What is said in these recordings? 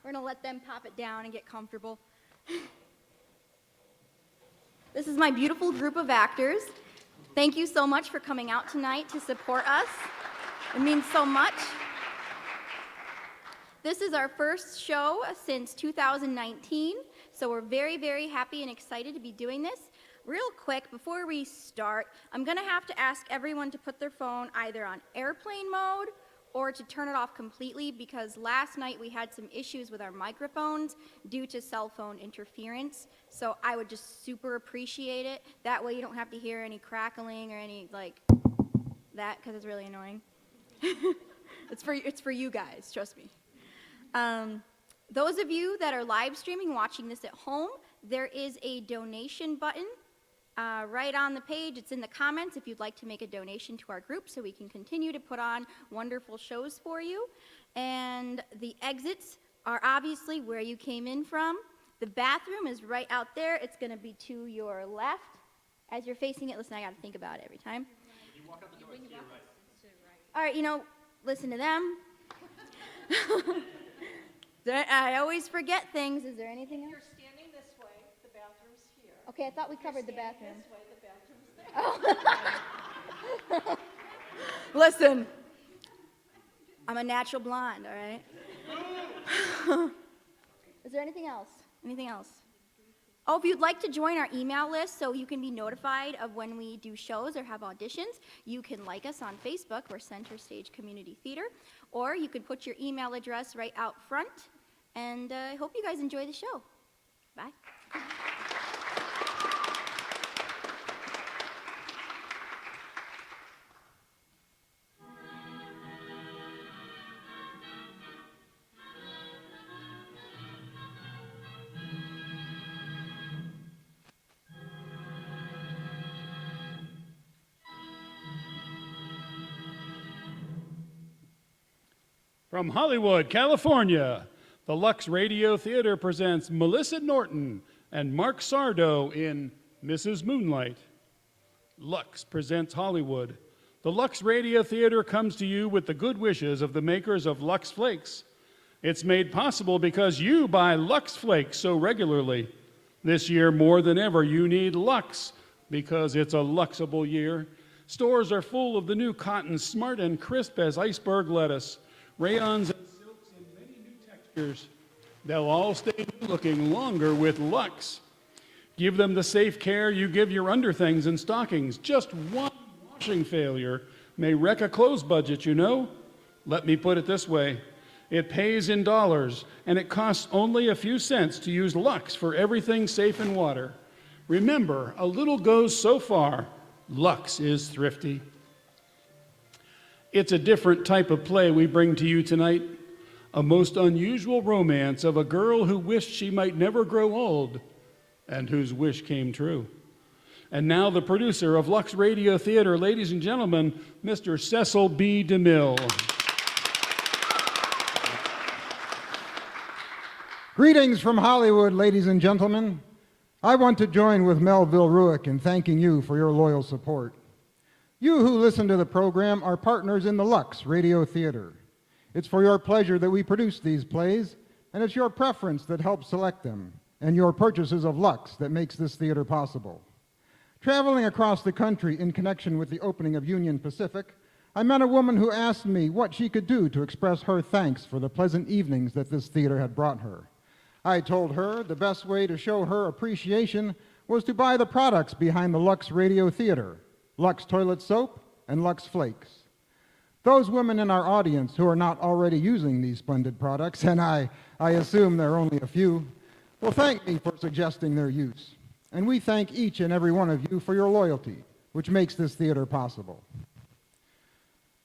gonna let them pop it down and get comfortable. This is my beautiful group of actors. Thank you so much for coming out tonight to support us. It means so much. This is our first show since 2019, so we're very, very happy and excited to be doing this. Real quick, before we start, I'm gonna have to ask everyone to put their phone either on airplane mode or to turn it off completely, because last night we had some issues with our microphones due to cell phone interference. So I would just super appreciate it. That way you don't have to hear any crackling or any like that, because it's really annoying. It's for you guys, trust me. Those of you that are live streaming, watching this at home, there is a donation button right on the page. It's in the comments if you'd like to make a donation to our group so we can continue to put on wonderful shows for you. And the exits are obviously where you came in from. The bathroom is right out there. It's going to be to your left. As you're facing it, listen, I got to think about it every time. You walk out the door, to your right. All right, listen to them. I always forget things. Is there anything else? You're standing this way, the bathroom's here. Okay, I thought we covered the bathroom. This way, the bathroom's there. Oh. Listen, I'm a natural blonde, all right? Is there anything else? Anything else? Oh, if you'd like to join our email list so you can be notified of when we do shows or have auditions, you can like us on Facebook. We're Center Stage Community Theater. Or you can put your email address right out front. And I hope you guys enjoy the show. Bye. From Hollywood, California, the Lux Radio Theater presents Melissa Norton and Mark Sardo in Mrs. Moonlight. Lux presents Hollywood. The Lux Radio Theater comes to you with the good wishes of the makers of Lux Flakes. It's made possible because you buy Lux Flakes so regularly. This year, more than ever, you need Lux because it's a Luxable year. Stores are full of the new cotton, smart and crisp as iceberg lettuce. Rayons and silks in many new textures. They'll all stay looking longer with Lux. Give them the safe care you give your underthings and stockings. Just one washing failure may wreck a clothes budget, you know. Let me put it this way. It pays in dollars, and it costs only a few cents to use Lux for everything safe in water. Remember, a little goes so far. Lux is thrifty. It's a different type of play we bring to you tonight, a most unusual romance of a girl who wished she might never grow old and whose wish came true. And now the producer of Lux Radio Theater, ladies and gentlemen, Mr. Cecil B. DeMille. Greetings from Hollywood, ladies and gentlemen. I want to join with Melville Ruick in thanking you for your loyal support. You who listen to the program are partners in the Lux Radio Theater. It's for your pleasure that we produce these plays, and it's your preference that helps select them, and your purchases of Lux that makes this theater possible. Traveling across the country in connection with the opening of Union Pacific, I met a woman who asked me what she could do to express her thanks for the pleasant evenings that this theater had brought her. I told her the best way to show her appreciation was to buy the products behind the Lux Radio Theater, Lux Toilet Soap and Lux Flakes. Those women in our audience who are not already using these splendid products, and I assume there are only a few, will thank me for suggesting their use. And we thank each and every one of you for your loyalty, which makes this theater possible.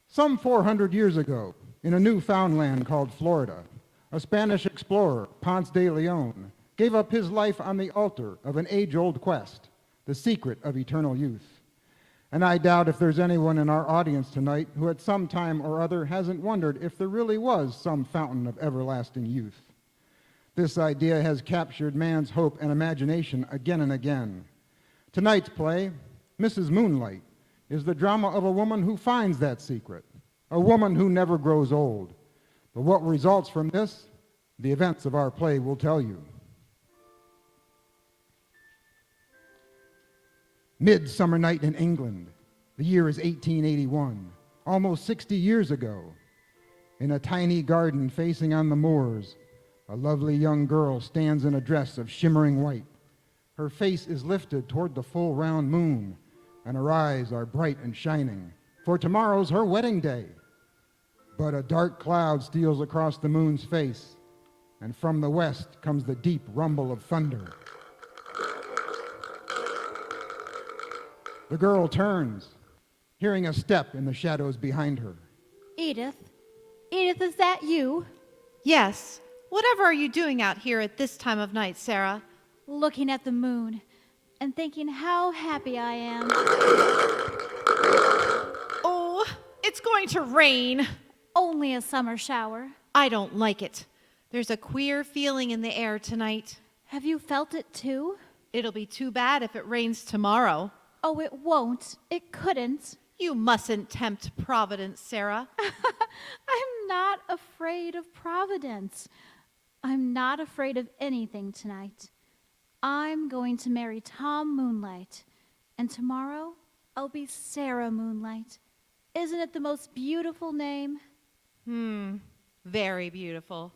Some 400 years ago, in a Newfoundland called Florida, a Spanish explorer, Ponce de Leon, gave up his life on the altar of an age-old quest, the secret of eternal youth. And I doubt if there's anyone in our audience tonight who at some time or other hasn't wondered if there really was some fountain of everlasting youth. This idea has captured man's hope and imagination again and again. Tonight's play, Mrs. Moonlight, is the drama of a woman who finds that secret, a woman who never grows old. But what results from this The events of our play will tell you. Midsummer Night in England. The year is 1881, almost 60 years ago. In a tiny garden facing on the moors, a lovely young girl stands in a dress of shimmering white. Her face is lifted toward the full round moon, and her eyes are bright and shining, for tomorrow's her wedding day. But a dark cloud steals across the moon's face, and from the west comes the deep rumble of thunder. The girl turns, hearing a step in the shadows behind her. Edith? Edith, is that you? Yes. Whatever are you doing out here at this time of night, Sarah? Looking at the moon and thinking how happy I am. Oh, it's going to rain. Only a summer shower. I don't like it. There's a queer feeling in the air tonight. Have you felt it too? It'll be too bad if it rains tomorrow. Oh, it won't. It couldn't. You mustn't tempt Providence, Sarah. I'm not afraid of Providence. I'm not afraid of anything tonight. I'm going to marry Tom Moonlight, and tomorrow I'll be Sarah Moonlight. Isn't it the most beautiful name? Very beautiful.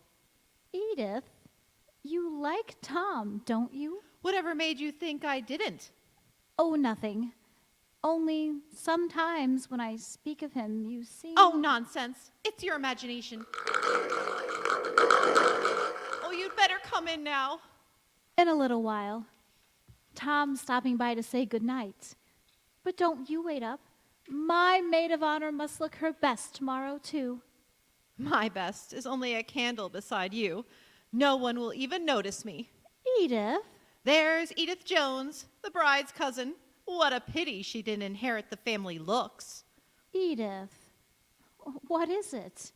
Edith, you like Tom, don't you? Whatever made you think I didn't? Oh, nothing. Only sometimes when I speak of him, you seem... Oh, nonsense. It's your imagination. Oh, you'd better come in now. In a little while. Tom's stopping by to say good night. But don't you wait up. My maid of honor must look her best tomorrow, too. My best is only a candle beside you. No one will even notice me. Edith? There's Edith Jones, the bride's cousin. What a pity she didn't inherit the family looks. Edith, what is it?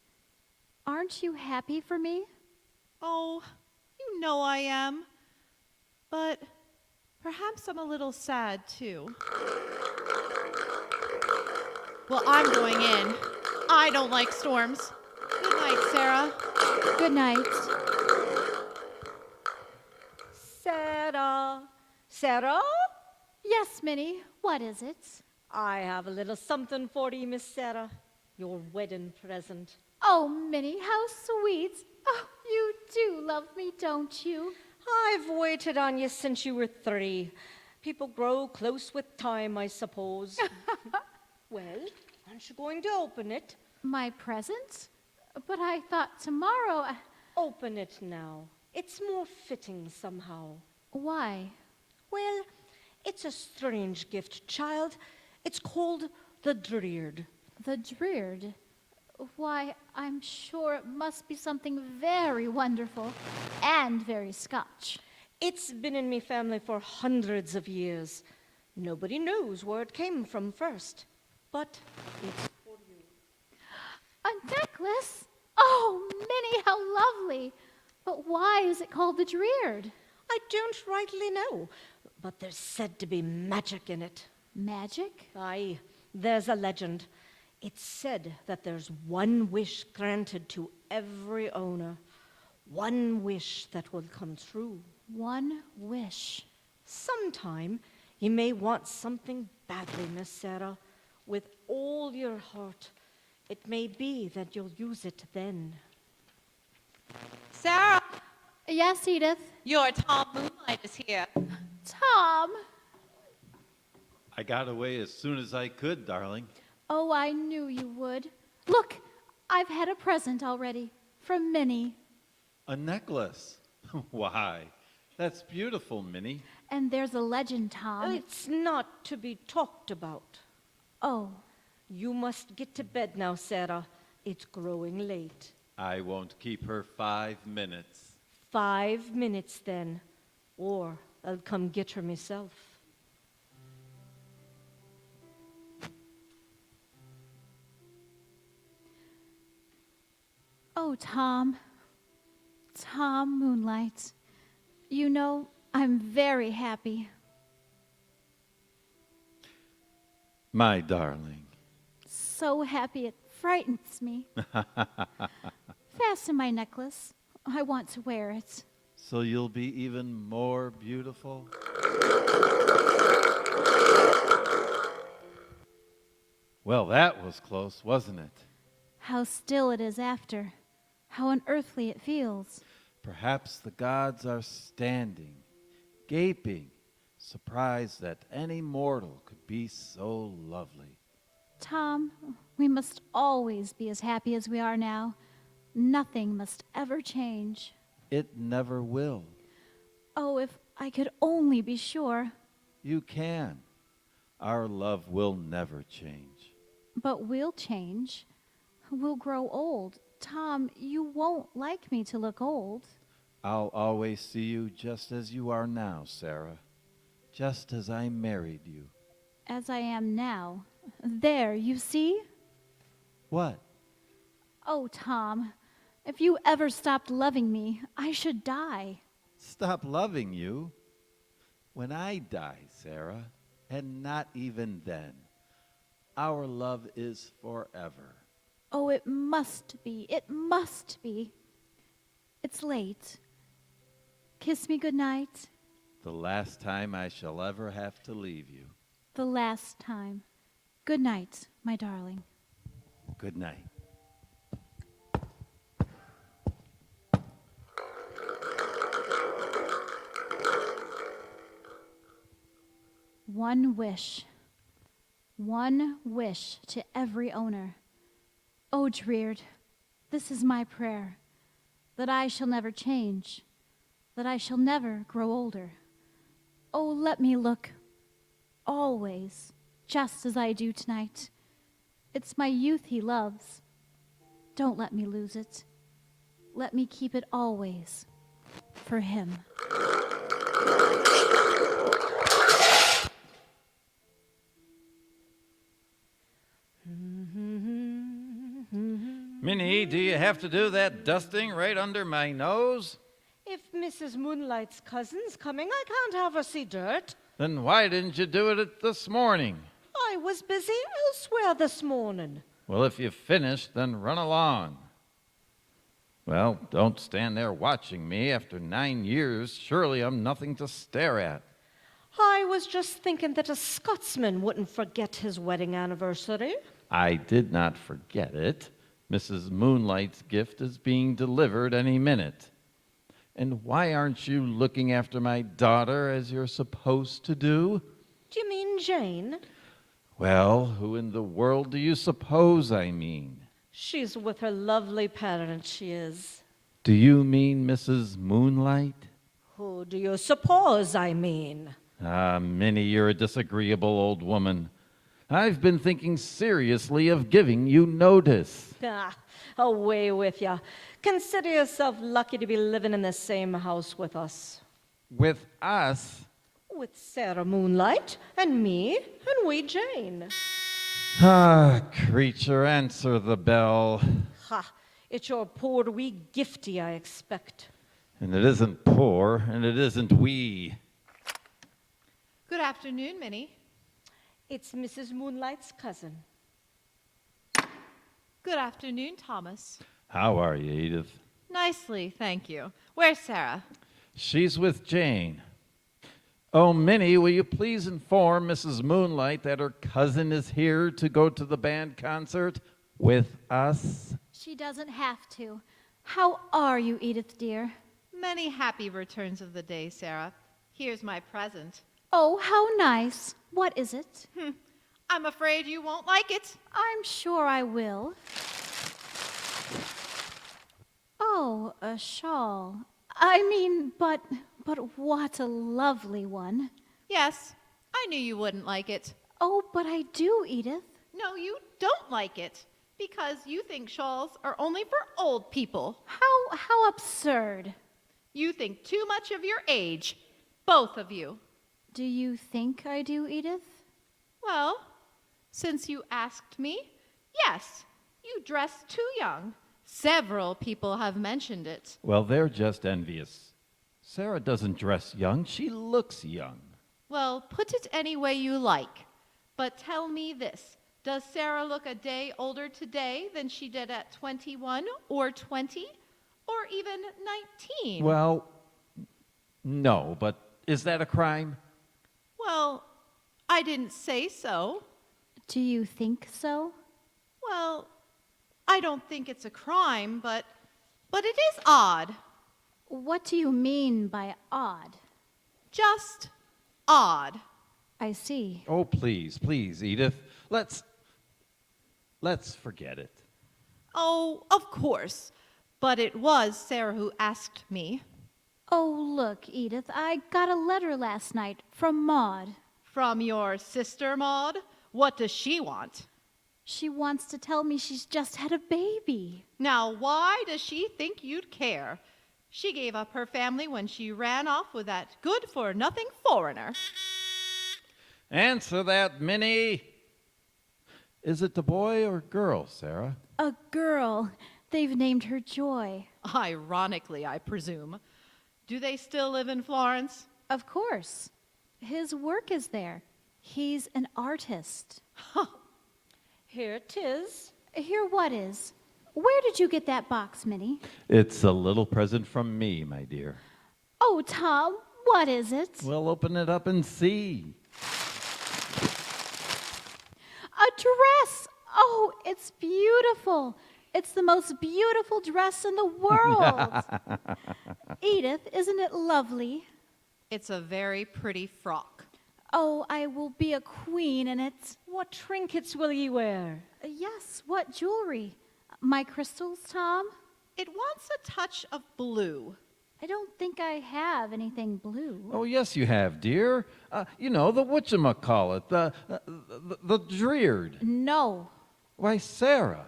Aren't you happy for me? Oh, you know I am. But perhaps I'm a little sad, too. Well, I'm going in. I don't like storms. Good night, Sarah. Good night. Sarah? Sarah? Yes, Minnie, what is it? I have a little something for you, Miss Sarah. Your wedding present. Oh, Minnie, how sweet. Oh, you do love me, don't you? I've waited on you since you were 3. People grow close with time, I suppose. Well, aren't you going to open it? My present? But I thought tomorrow... Open it now. It's more fitting somehow. Why? Well, it's a strange gift, child. It's called the Dreard. The Dreard? Why, I'm sure it must be something very wonderful and very Scotch. It's been in me family for hundreds of years. Nobody knows where it came from first, but it's for you. A necklace? Oh, Minnie, how lovely. But why is it called the Dreard? I don't rightly know, but there's said to be magic in it. Magic? Aye, there's a legend. It's said that there's one wish granted to every owner. One wish that will come true. One wish. Sometime you may want something badly, Miss Sarah, with all your heart. It may be that you'll use it then. Sarah, Yes, Edith. your Tom Moonlight is here. Tom. I got away as soon as I could, darling. Oh, I knew you would. Look, I've had a present already from Minnie. A necklace? Why? That's beautiful, Minnie. And there's a legend, Tom. It's not to be talked about. Oh, You must get to bed now, Sarah. It's growing late. I won't keep her 5 minutes. 5 minutes then, or I'll come get her myself. oh, Tom. Tom Moonlight. You know, I'm very happy. My darling. So happy it frightens me. Fasten my necklace. I want to wear it. So you'll be even more beautiful? Well, that was close, wasn't it? How still it is after. How unearthly it feels. Perhaps the gods are standing, gaping, surprised that any mortal could be so lovely. Tom, we must always be as happy as we are now. Nothing must ever change. It never will. Oh, if I could only be sure. You can. Our love will never change. But we'll change. We'll grow old. Tom, you won't like me to look old. I'll always see you just as you are now, Sarah. Just as I married you. As I am now. There, you see? What? Oh, Tom, if you ever stopped loving me, I should die. Stop loving you? When I die, Sarah, and not even then. Our love is forever. Oh, it must be. It must be. It's late. Kiss me good night. The last time I shall ever have to leave you. The last time. Good night, my darling. Good night. One wish. One wish to every owner. O Dreard, this is my prayer, that I shall never change, that I shall never grow older. Oh, let me look always just as I do tonight. It's my youth he loves. Don't let me lose it. Let me keep it always for him. Minnie, do you have to do that dusting right under my nose? If Mrs. Moonlight's cousin's coming, I can't have her see dirt. Then why didn't you do it this morning? I was busy elsewhere this morning. Well, if you've finished, then run along. Well, don't stand there watching me. After 9 years, surely I'm nothing to stare at. I was just thinking that a Scotsman wouldn't forget his wedding anniversary. I did not forget it. Mrs. Moonlight's gift is being delivered any minute. And why aren't you looking after my daughter as you're supposed to do? Do you mean Jane? Well, who in the world do you suppose I mean? She's with her lovely parent, she is. Do you mean Mrs. Moonlight? Who do you suppose I mean? Ah, Minnie, you're a disagreeable old woman. I've been thinking seriously of giving you notice. Ah, away with ya. Consider yourself lucky to be living in the same house with us. With us? With Sarah Moonlight, and me, and wee Jane. Ah, creature, answer the bell. Ha! It's your poor wee gifty, I expect. And it isn't poor, and it isn't wee. Good afternoon, Minnie. It's Mrs. Moonlight's cousin. Good afternoon, Thomas. How are you, Edith? Nicely, thank you. Where's Sarah? She's with Jane. Oh, Minnie, will you please inform Mrs. Moonlight that her cousin is here to go to the band concert with us? She doesn't have to. How are you, Edith, dear? Many happy returns of the day, Sarah. Here's my present. Oh, how nice. What is it? I'm afraid you won't like it. I'm sure I will. Oh, a shawl. I mean, but what a lovely one. Yes, I knew you wouldn't like it. Oh, but I do, Edith. No, you don't like it, because you think shawls are only for old people. How absurd. You think too much of your age, both of you. Do you think I do, Edith? Well, since you asked me, yes, you dress too young. Several people have mentioned it. Well, they're just envious. Sarah doesn't dress young. She looks young. Well, put it any way you like. But tell me this. Does Sarah look a day older today than she did at 21 or 20? or even 19. Well, no, but is that a crime? Well, I didn't say so. Do you think so? Well, I don't think it's a crime, but it is odd. What do you mean by odd? Just odd. I see. Oh, please, please, Edith. Let's forget it. Oh, of course. But it was Sarah who asked me. Oh, look, Edith, I got a letter last night from Maud. From your sister, Maud? What does she want? She wants to tell me she's just had a baby. Now, why does she think you'd care? She gave up her family when she ran off with that good-for-nothing foreigner. Answer that, Minnie. Is it the boy or girl, Sarah? A girl. They've named her Joy. Ironically, I presume. Do they still live in Florence? Of course. His work is there. He's an artist. Here 'tis. Here what is? Where did you get that box, Minnie? It's a little present from me, my dear. Oh, Tom, what is it? Well, open it up and see. A dress! Oh, it's beautiful. It's the most beautiful dress in the world. Edith, isn't it lovely? It's a very pretty frock. Oh, I will be a queen in it. What trinkets will ye wear? Yes, what jewelry? My crystals, Tom? It wants a touch of blue. I don't think I have anything blue. Oh, yes, you have, dear. You know, the whatchamacallit, the dreared. No. Why, Sarah.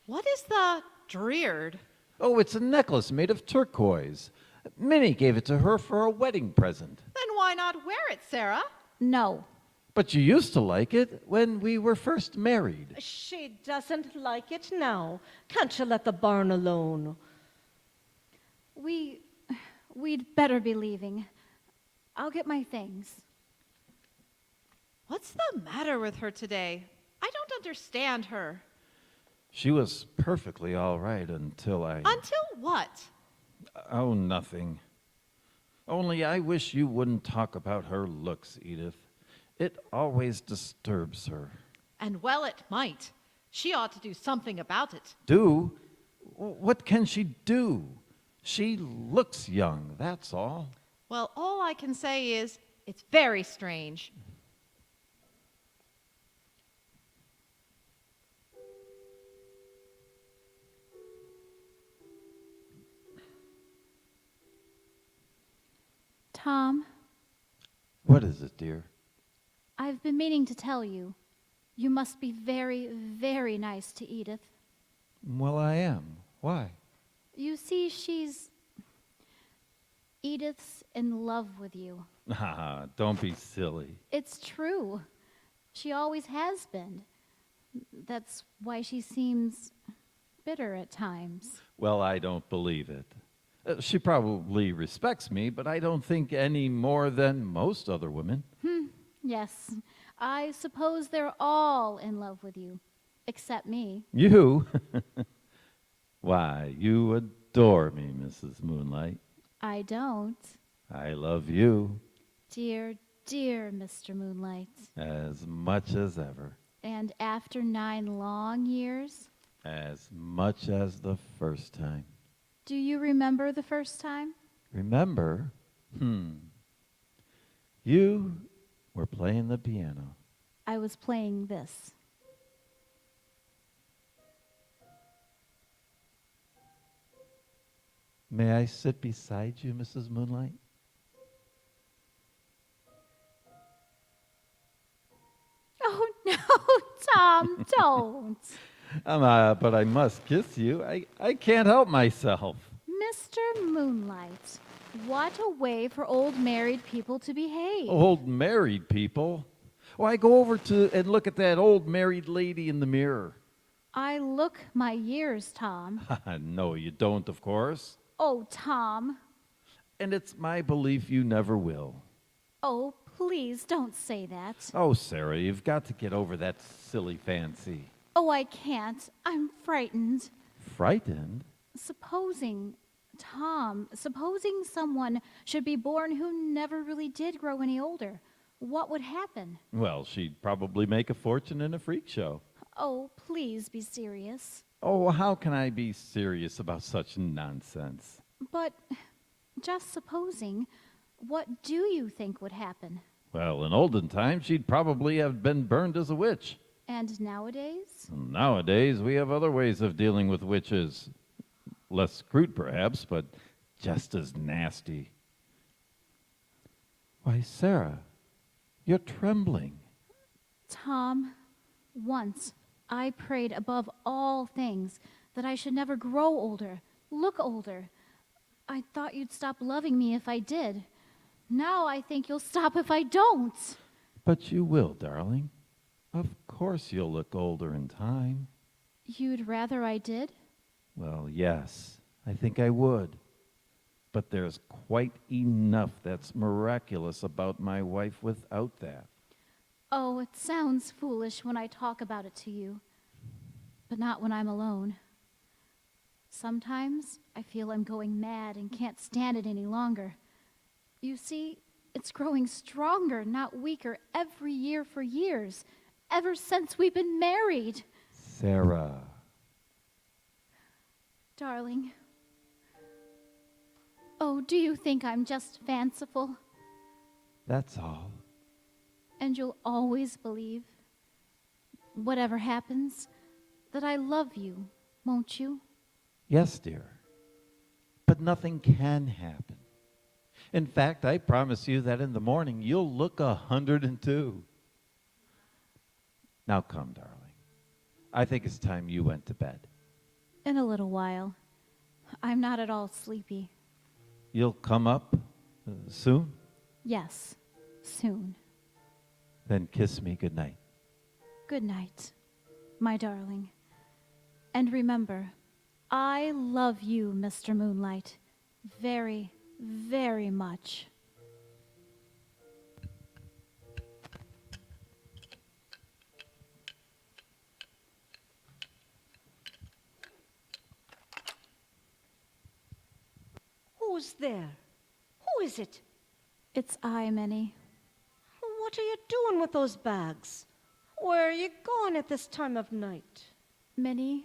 What is the dreared? Oh, it's a necklace made of turquoise. Minnie gave it to her for a wedding present. Then why not wear it, Sarah? No. But you used to like it when we were first married. She doesn't like it now. Can't you let the barn alone? We'd better be leaving. I'll get my things. What's the matter with her today? I don't understand her. She was perfectly all right until Until what? Oh, nothing. Only I wish you wouldn't talk about her looks, Edith. It always disturbs her. And well, it might. She ought to do something about it. Do? What can she do? She looks young, that's all. Well, all I can say is it's very strange. Tom, What is it, dear? I've been meaning to tell you. You must be very, very nice to Edith. Well, I am. Why? You see, Edith's in love with you. Ah, don't be silly. It's true. She always has been. That's why she seems bitter at times. Well, I don't believe it. She probably respects me, but I don't think any more than most other women. Yes, I suppose they're all in love with you, except me. You? Why, you adore me, Mrs. Moonlight. I don't. I love you Dear, dear Mr. Moonlight. as much as ever, And after 9 long years, as much as the first time. do you remember the first time? Remember? You were playing the piano. I was playing this. May I sit beside you, Mrs. Moonlight? Oh, no, Tom, don't. But I must kiss you. I can't help myself. Mr. Moonlight, what a way for old married people to behave. Old married people? Why, go over to and look at that old married lady in the mirror. I look my years, Tom. No, you don't, of course. Oh, Tom. And it's my belief you never will. Oh, please don't say that. Oh, Sarah, you've got to get over that silly fancy. Oh, I can't. I'm frightened. Frightened? Supposing Tom, supposing someone should be born who never really did grow any older, what would happen? Well, she'd probably make a fortune in a freak show. Oh, please be serious. Oh, how can I be serious about such nonsense? But just supposing, what do you think would happen? Well, in olden times, she'd probably have been burned as a witch. And nowadays? Nowadays, we have other ways of dealing with witches. Less crude, perhaps, but just as nasty. Why, Sarah, you're trembling. Tom, once I prayed above all things that I should never grow older, look older. I thought you'd stop loving me if I did. Now I think you'll stop if I don't. But you will, darling. Of course you'll look older in time. You'd rather I did? Well, yes, I think I would. But there's quite enough that's miraculous about my wife without that. Oh, it sounds foolish when I talk about it to you, but not when I'm alone. Sometimes I feel I'm going mad and can't stand it any longer. You see, it's growing stronger, not weaker, every year for years, ever since we've been married. Sarah. Darling. Oh, do you think I'm just fanciful? That's all. And you'll always believe, whatever happens, that I love you, won't you? Yes, dear. But nothing can happen. In fact, I promise you that in the morning you'll look 102. Now come, darling. I think it's time you went to bed. In a little while. I'm not at all sleepy. You'll come up soon? Yes, soon. Then kiss me goodnight. Good night, my darling. And remember, I love you, Mr. Moonlight, very, very much. Who's there? Who is it? It's I, Minnie. What are you doing with those bags? Where are you going at this time of night? Minnie,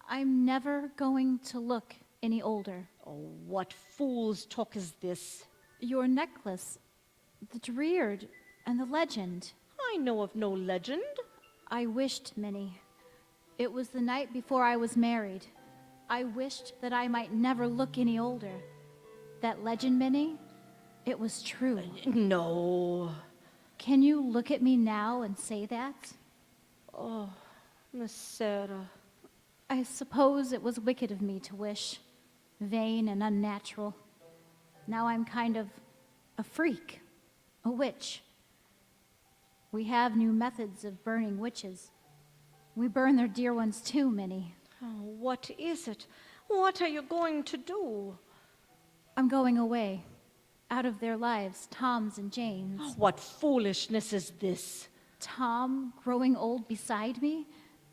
I'm never going to look any older. Oh, what fool's talk is this? Your necklace, the Dreard, and the legend. I know of no legend. I wished, Minnie. It was the night before I was married. I wished that I might never look any older. That legend, Minnie, it was true. No. Can you look at me now and say that? Oh, Miss Sarah. I suppose it was wicked of me to wish. Vain and unnatural. Now I'm kind of a freak, a witch. We have new methods of burning witches. We burn their dear ones too, Minnie. Oh, what is it? What are you going to do? I'm going away, out of their lives, Tom's and Jane's. What foolishness is this? Tom growing old beside me,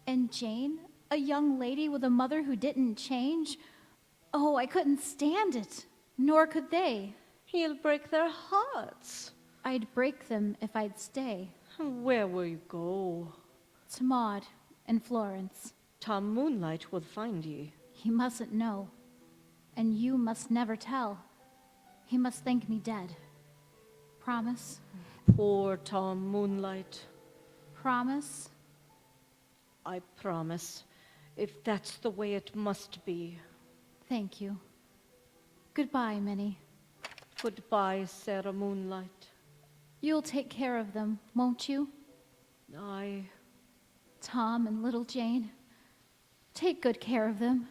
and Jane, a young lady with a mother who didn't change. Oh, I couldn't stand it, nor could they. He'll break their hearts. I'd break them if I'd stay. Where will you go? To Maud and Florence. Tom Moonlight will find ye. He mustn't know, and you must never tell. He must think me dead. Promise? Poor Tom Moonlight. Promise? I promise, if that's the way it must be. Thank you. Goodbye, Minnie. Goodbye, Sarah Moonlight. You'll take care of them, won't you? I... Tom and little Jane. Take good care of them.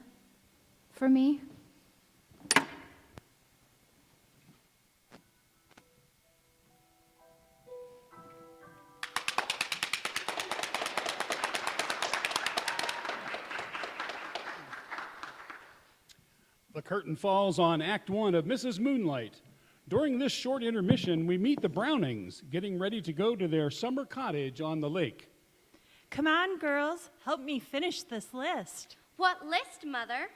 For me. The curtain falls on Act One of Mrs. Moonlight. During this short intermission, we meet the Brownings, getting ready to go to their summer cottage on the lake. Come on, girls, help me finish this list. What list, Mother?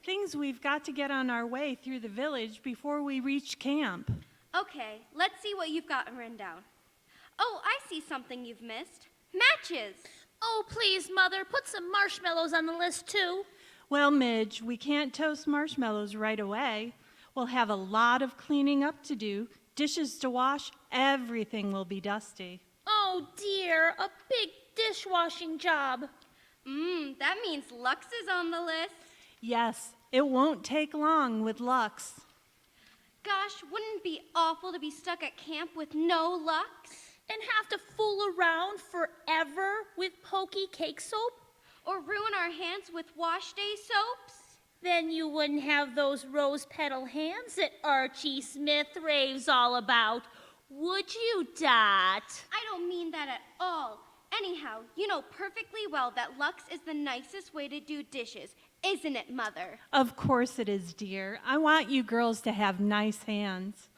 things we've got to get on our way through the village before we reach camp. Okay, let's see what you've got written down. Oh, I see something you've missed. Matches. Oh, please, Mother, put some marshmallows on the list, too. Well, Midge, we can't toast marshmallows right away. We'll have a lot of cleaning up to do, dishes to wash, everything will be dusty. Oh, dear, a big dishwashing job. That means Lux is on the list. Yes, it won't take long with Lux. Gosh, wouldn't it be awful to be stuck at camp with no Lux? And have to fool around forever with pokey cake soap? Or ruin our hands with wash day soaps? Then you wouldn't have those rose petal hands that Archie Smith raves all about, would you, Dot? I don't mean that at all. Anyhow, you know perfectly well that Lux is the nicest way to do dishes, isn't it, Mother? Of course it is, dear. I want you girls to have nice hands.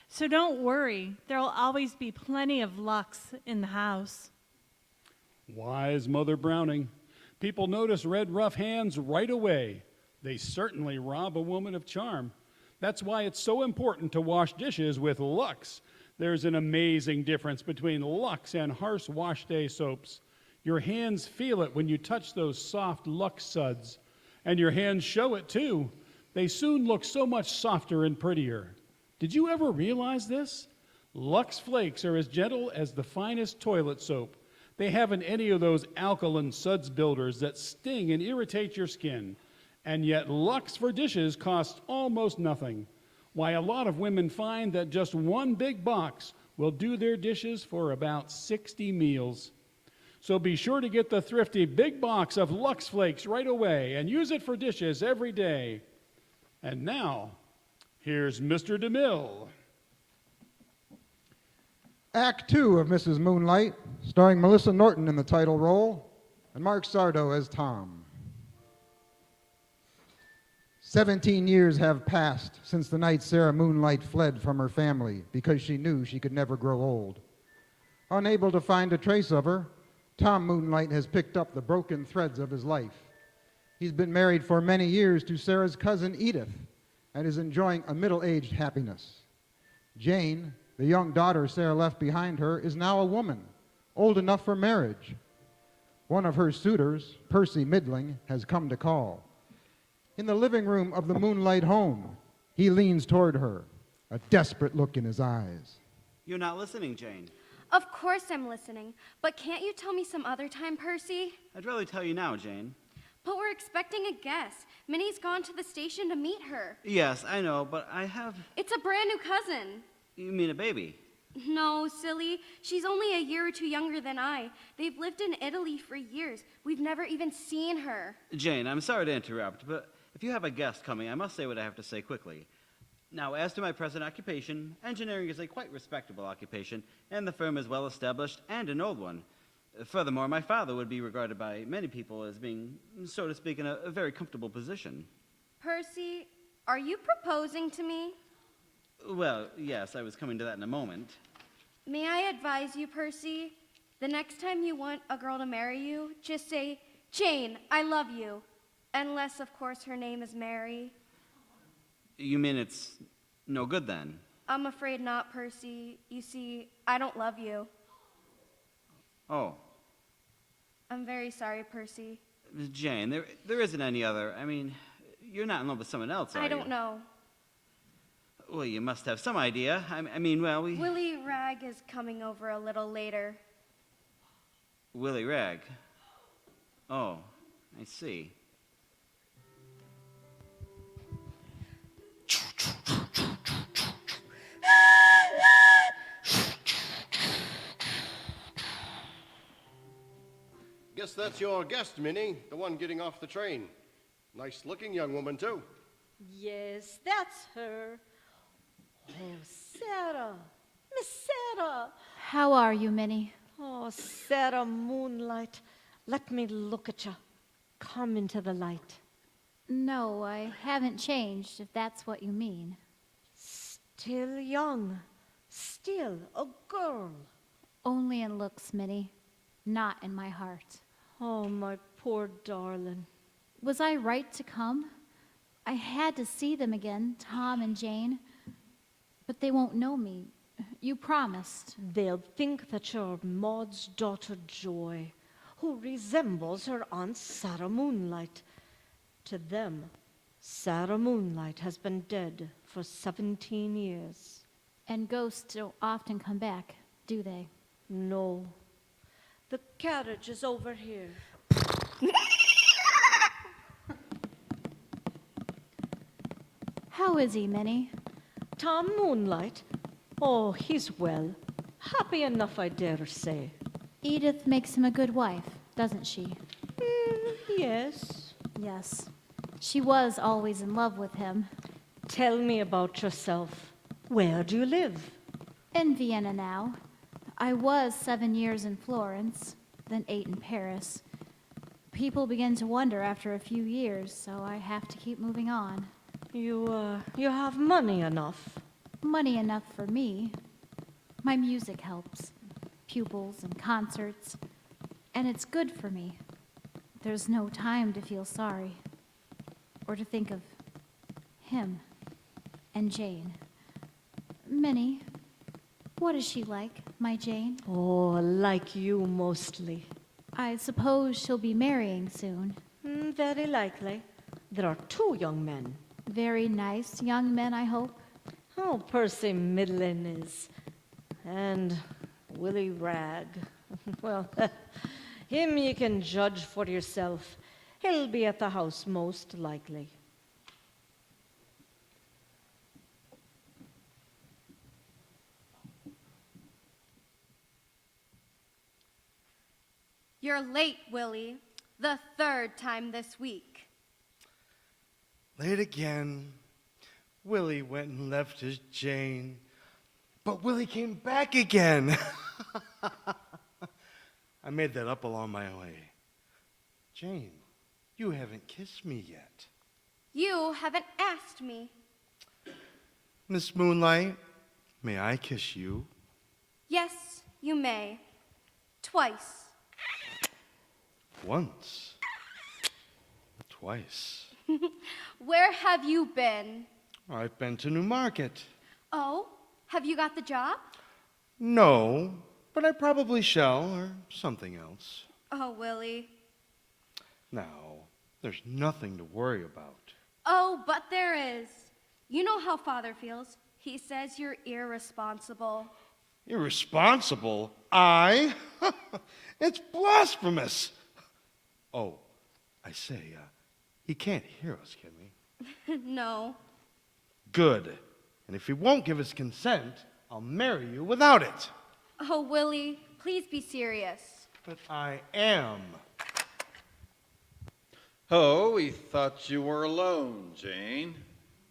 So don't worry, there'll always be plenty of Lux in the house. Wise Mother Browning. People notice red rough hands right away. They certainly rob a woman of charm. That's why it's so important to wash dishes with Lux. There's an amazing difference between Lux and Harsh Wash Day soaps. Your hands feel it when you touch those soft Lux suds. And your hands show it too. They soon look so much softer and prettier. Did you ever realize this? Lux Flakes are as gentle as the finest toilet soap. They haven't any of those alkaline suds builders that sting and irritate your skin. And yet Lux for dishes costs almost nothing. Why, a lot of women find that just one big box will do their dishes for about 60 meals. So be sure to get the thrifty big box of Lux Flakes right away and use it for dishes every day. And now, here's Mr. DeMille. Act 2 of Mrs. Moonlight, starring Melissa Norton in the title role and Mark Sardo as Tom. 17 years have passed since the night Sarah Moonlight fled from her family because she knew she could never grow old. Unable to find a trace of her, Tom Moonlight has picked up the broken threads of his life. He's been married for many years to Sarah's cousin Edith and is enjoying a middle-aged happiness. Jane, the young daughter Sarah left behind her, is now a woman, old enough for marriage. One of her suitors, Percy Midling, has come to call. In the living room of the Moonlight home, he leans toward her, a desperate look in his eyes. You're not listening, Jane. Of course I'm listening, but can't you tell me some other time, Percy? I'd rather tell you now, Jane. But we're expecting a guest. Minnie's gone to the station to meet her. Yes, I know, but I have... It's a brand new cousin. You mean a baby? No, silly. She's only a year or two younger than I. They've lived in Italy for years. We've never even seen her. Jane, I'm sorry to interrupt, but if you have a guest coming, I must say what I have to say quickly. Now, as to my present occupation, engineering is a quite respectable occupation, and the firm is well established and an old one. Furthermore, my father would be regarded by many people as being, so to speak, in a very comfortable position. Percy, are you proposing to me? Well, yes, I was coming to that in a moment. May I advise you, Percy? The next time you want a girl to marry you, just say, Jane, I love you. Unless, of course, her name is Mary. You mean it's no good then? I'm afraid not, Percy. You see, I don't love you. Oh. I'm very sorry, Percy. Jane, there isn't any other. I mean, you're not in love with someone else, are you? I don't know. Well, you must have some idea. I mean, well, Willie Ragg is coming over a little later. Willie Ragg. Oh, I see. Guess that's your guest, Minnie, the one getting off the train. Nice-looking young woman, too. Yes, that's her. Oh, Sarah. Miss Sarah. How are you, Minnie? Oh, Sarah Moonlight. Let me look at you. Come into the light. No, I haven't changed, if that's what you mean. Still young. Still a girl. Only in looks, Minnie, not in my heart. Oh, my poor darling. Was I right to come? I had to see them again, Tom and Jane. But they won't know me. You promised. They'll think that you're Maud's daughter Joy, who resembles her Aunt Sarah Moonlight. To them, Sarah Moonlight has been dead for 17 years. And ghosts don't often come back, do they? No. The carriage is over here. How is he, Minnie? Tom Moonlight? Oh, he's well. Happy enough, I dare say. Edith makes him a good wife, doesn't she? Yes. Yes. She was always in love with him. Tell me about yourself. Where do you live? In Vienna now. I was 7 years in Florence, then 8 in Paris. People begin to wonder after a few years, so I have to keep moving on. You have money enough. Money enough for me. My music helps. Pupils and concerts. And it's good for me. There's no time to feel sorry. Or to think of him and Jane. Minnie, what is she like, my Jane? Oh, like you mostly. I suppose she'll be marrying soon. Very likely. There are 2 young men. Very nice young men, I hope. Oh, Percy Middlin is. And Willie Ragg. Well, him you can judge for yourself. He'll be at the house most likely. You're late, Willie. The 3rd time this week. Late again. Willie went and left his Jane. But Willie came back again. I made that up along my way. Jane, you haven't kissed me yet. You haven't asked me. Miss Moonlight, may I kiss you? Yes, you may. Twice. Once. Twice. Where have you been? I've been to Newmarket. Oh, have you got the job? No, but I probably shall, or something else. Oh, Willie. Now, there's nothing to worry about. Oh, but there is. You know how Father feels. He says you're irresponsible. Irresponsible? I? It's blasphemous. Oh, I say, he can't hear us, can we? No. Good. And if he won't give his consent, I'll marry you without it. Oh, Willie, please be serious. But I am. Oh, we thought you were alone, Jane.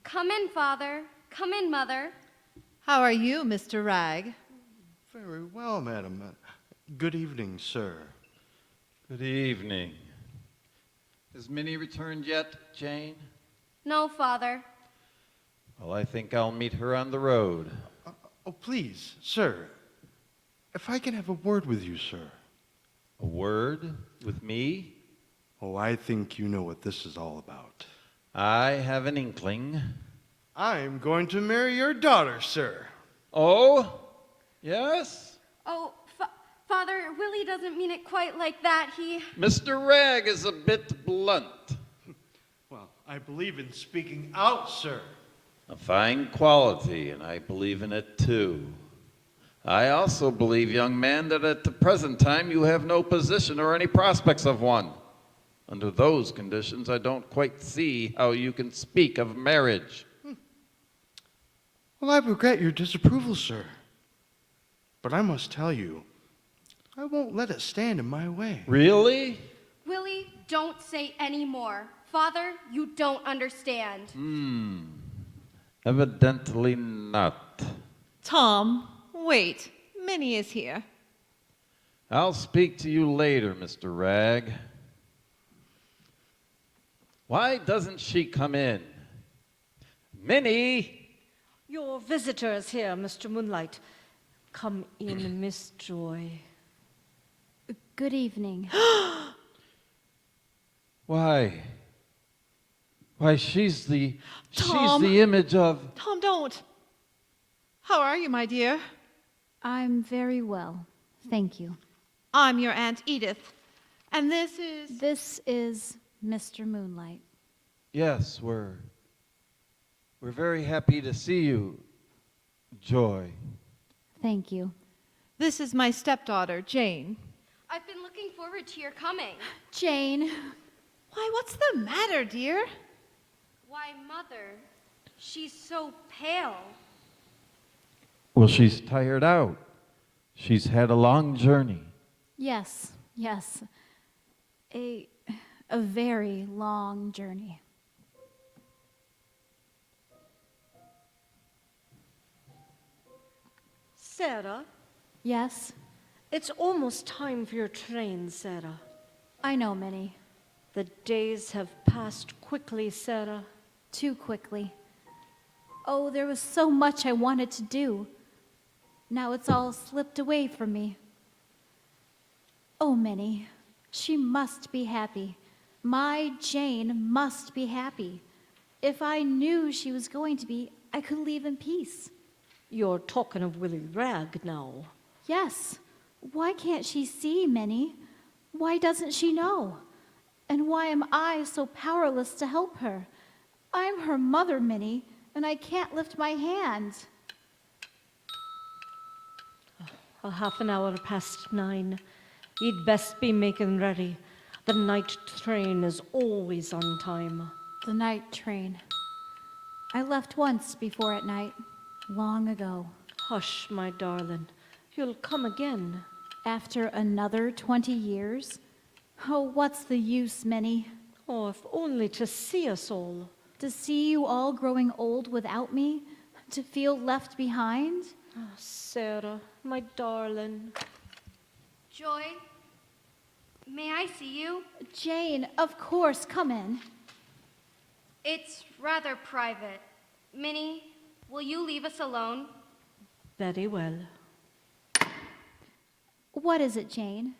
Come in, Father. Come in, Mother. How are you, Mr. Ragg? Very well, madam. Good evening, sir. Good evening. Has Minnie returned yet, Jane? No, Father. Well, I think I'll meet her on the road. Oh, please, sir. If I can have a word with you, sir. A word with me? Oh, I think you know what this is all about. I have an inkling. I'm going to marry your daughter, sir. Oh? Yes? Oh, Father, Willie doesn't mean it quite like that. Mr. Ragg is a bit blunt. Well, I believe in speaking out, sir. A fine quality, and I believe in it too. I also believe, young man, that at the present time you have no position or any prospects of one. Under those conditions, I don't quite see how you can speak of marriage. Well, I regret your disapproval, sir. But I must tell you, I won't let it stand in my way. Really? Willie, don't say any more. Father, you don't understand. Evidently not. Tom, wait. Minnie is here. I'll speak to you later, Mr. Ragg. Why doesn't she come in? Minnie! Your visitor is here, Mr. Moonlight. Come in, Miss Joy. Good evening. Why Why, she's the Tom. image of. Tom, don't. How are you, my dear? I'm very well, thank you. I'm your Aunt Edith. And this is. This is Mr. Moonlight. Yes, we're very happy to see you, Joy. Thank you. This is my stepdaughter, Jane. I've been looking forward to your coming. Jane. Why, what's the matter, dear? Why, Mother, she's so pale. Well, she's tired out. She's had a long journey. Yes, yes. A very long journey. Sarah, Yes, it's almost time for your train, Sarah. I know, Minnie. The days have passed quickly, Sarah. Too quickly. Oh, there was so much I wanted to do. Now it's all slipped away from me. Oh, Minnie, she must be happy. My Jane must be happy. If I knew she was going to be, I could leave in peace. You're talking of Willie Ragg now. Yes. Why can't she see, Minnie? Why doesn't she know? And why am I so powerless to help her? I'm her mother, Minnie, and I can't lift my hand. A half an hour past 9. You'd best be making ready. The night train is always on time. The night train. I left once before at night, long ago. Hush, my darling. You'll come again. After another 20 years? Oh, what's the use, Minnie? Oh, if only to see us all. To see you all growing old without me? To feel left behind? Oh, Sarah, my darling. Joy, may I see you? Jane, of course, come in. It's rather private. Minnie, will you leave us alone? Very well. What is it, Jane?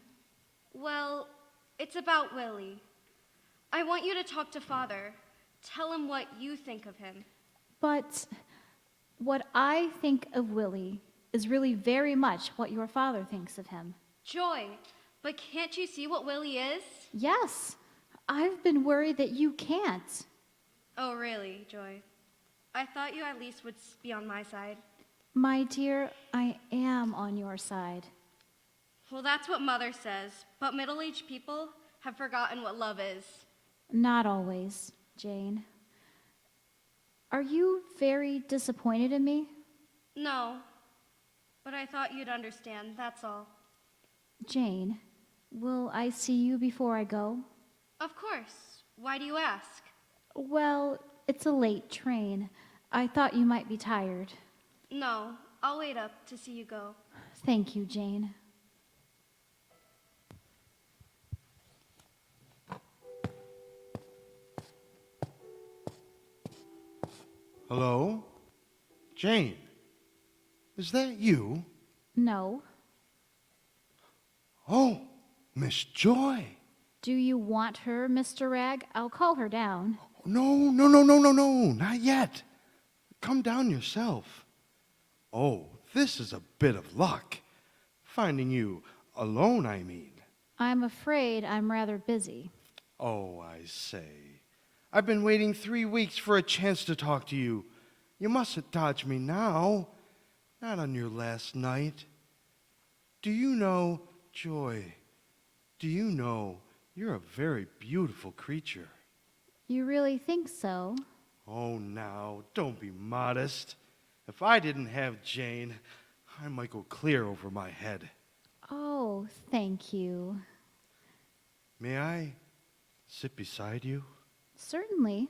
Well, it's about Willie. I want you to talk to Father. Tell him what you think of him. But what I think of Willie is really very much what your father thinks of him. Joy, but can't you see what Willie is? Yes, I've been worried that you can't. Oh, really, Joy? I thought you at least would be on my side. My dear, I am on your side. Well, that's what Mother says, but middle-aged people have forgotten what love is. Not always, Jane. Are you very disappointed in me? No, but I thought you'd understand, that's all. Jane, will I see you before I go? Of course. Why do you ask? Well, it's a late train. I thought you might be tired. No, I'll wait up to see you go. Thank you, Jane. Hello? Jane, is that you? No. Oh, Miss Joy. Do you want her, Mr. Ragg? I'll call her down. No, not yet. Come down yourself. Oh, this is a bit of luck. Finding you alone, I mean. I'm afraid I'm rather busy. Oh, I say. I've been waiting 3 weeks for a chance to talk to you. You mustn't dodge me now. Not on your last night. Do you know, Joy, do you know you're a very beautiful creature? You really think so? Oh, now, don't be modest. If I didn't have Jane, I might go clear over my head. Oh, thank you. May I sit beside you? Certainly.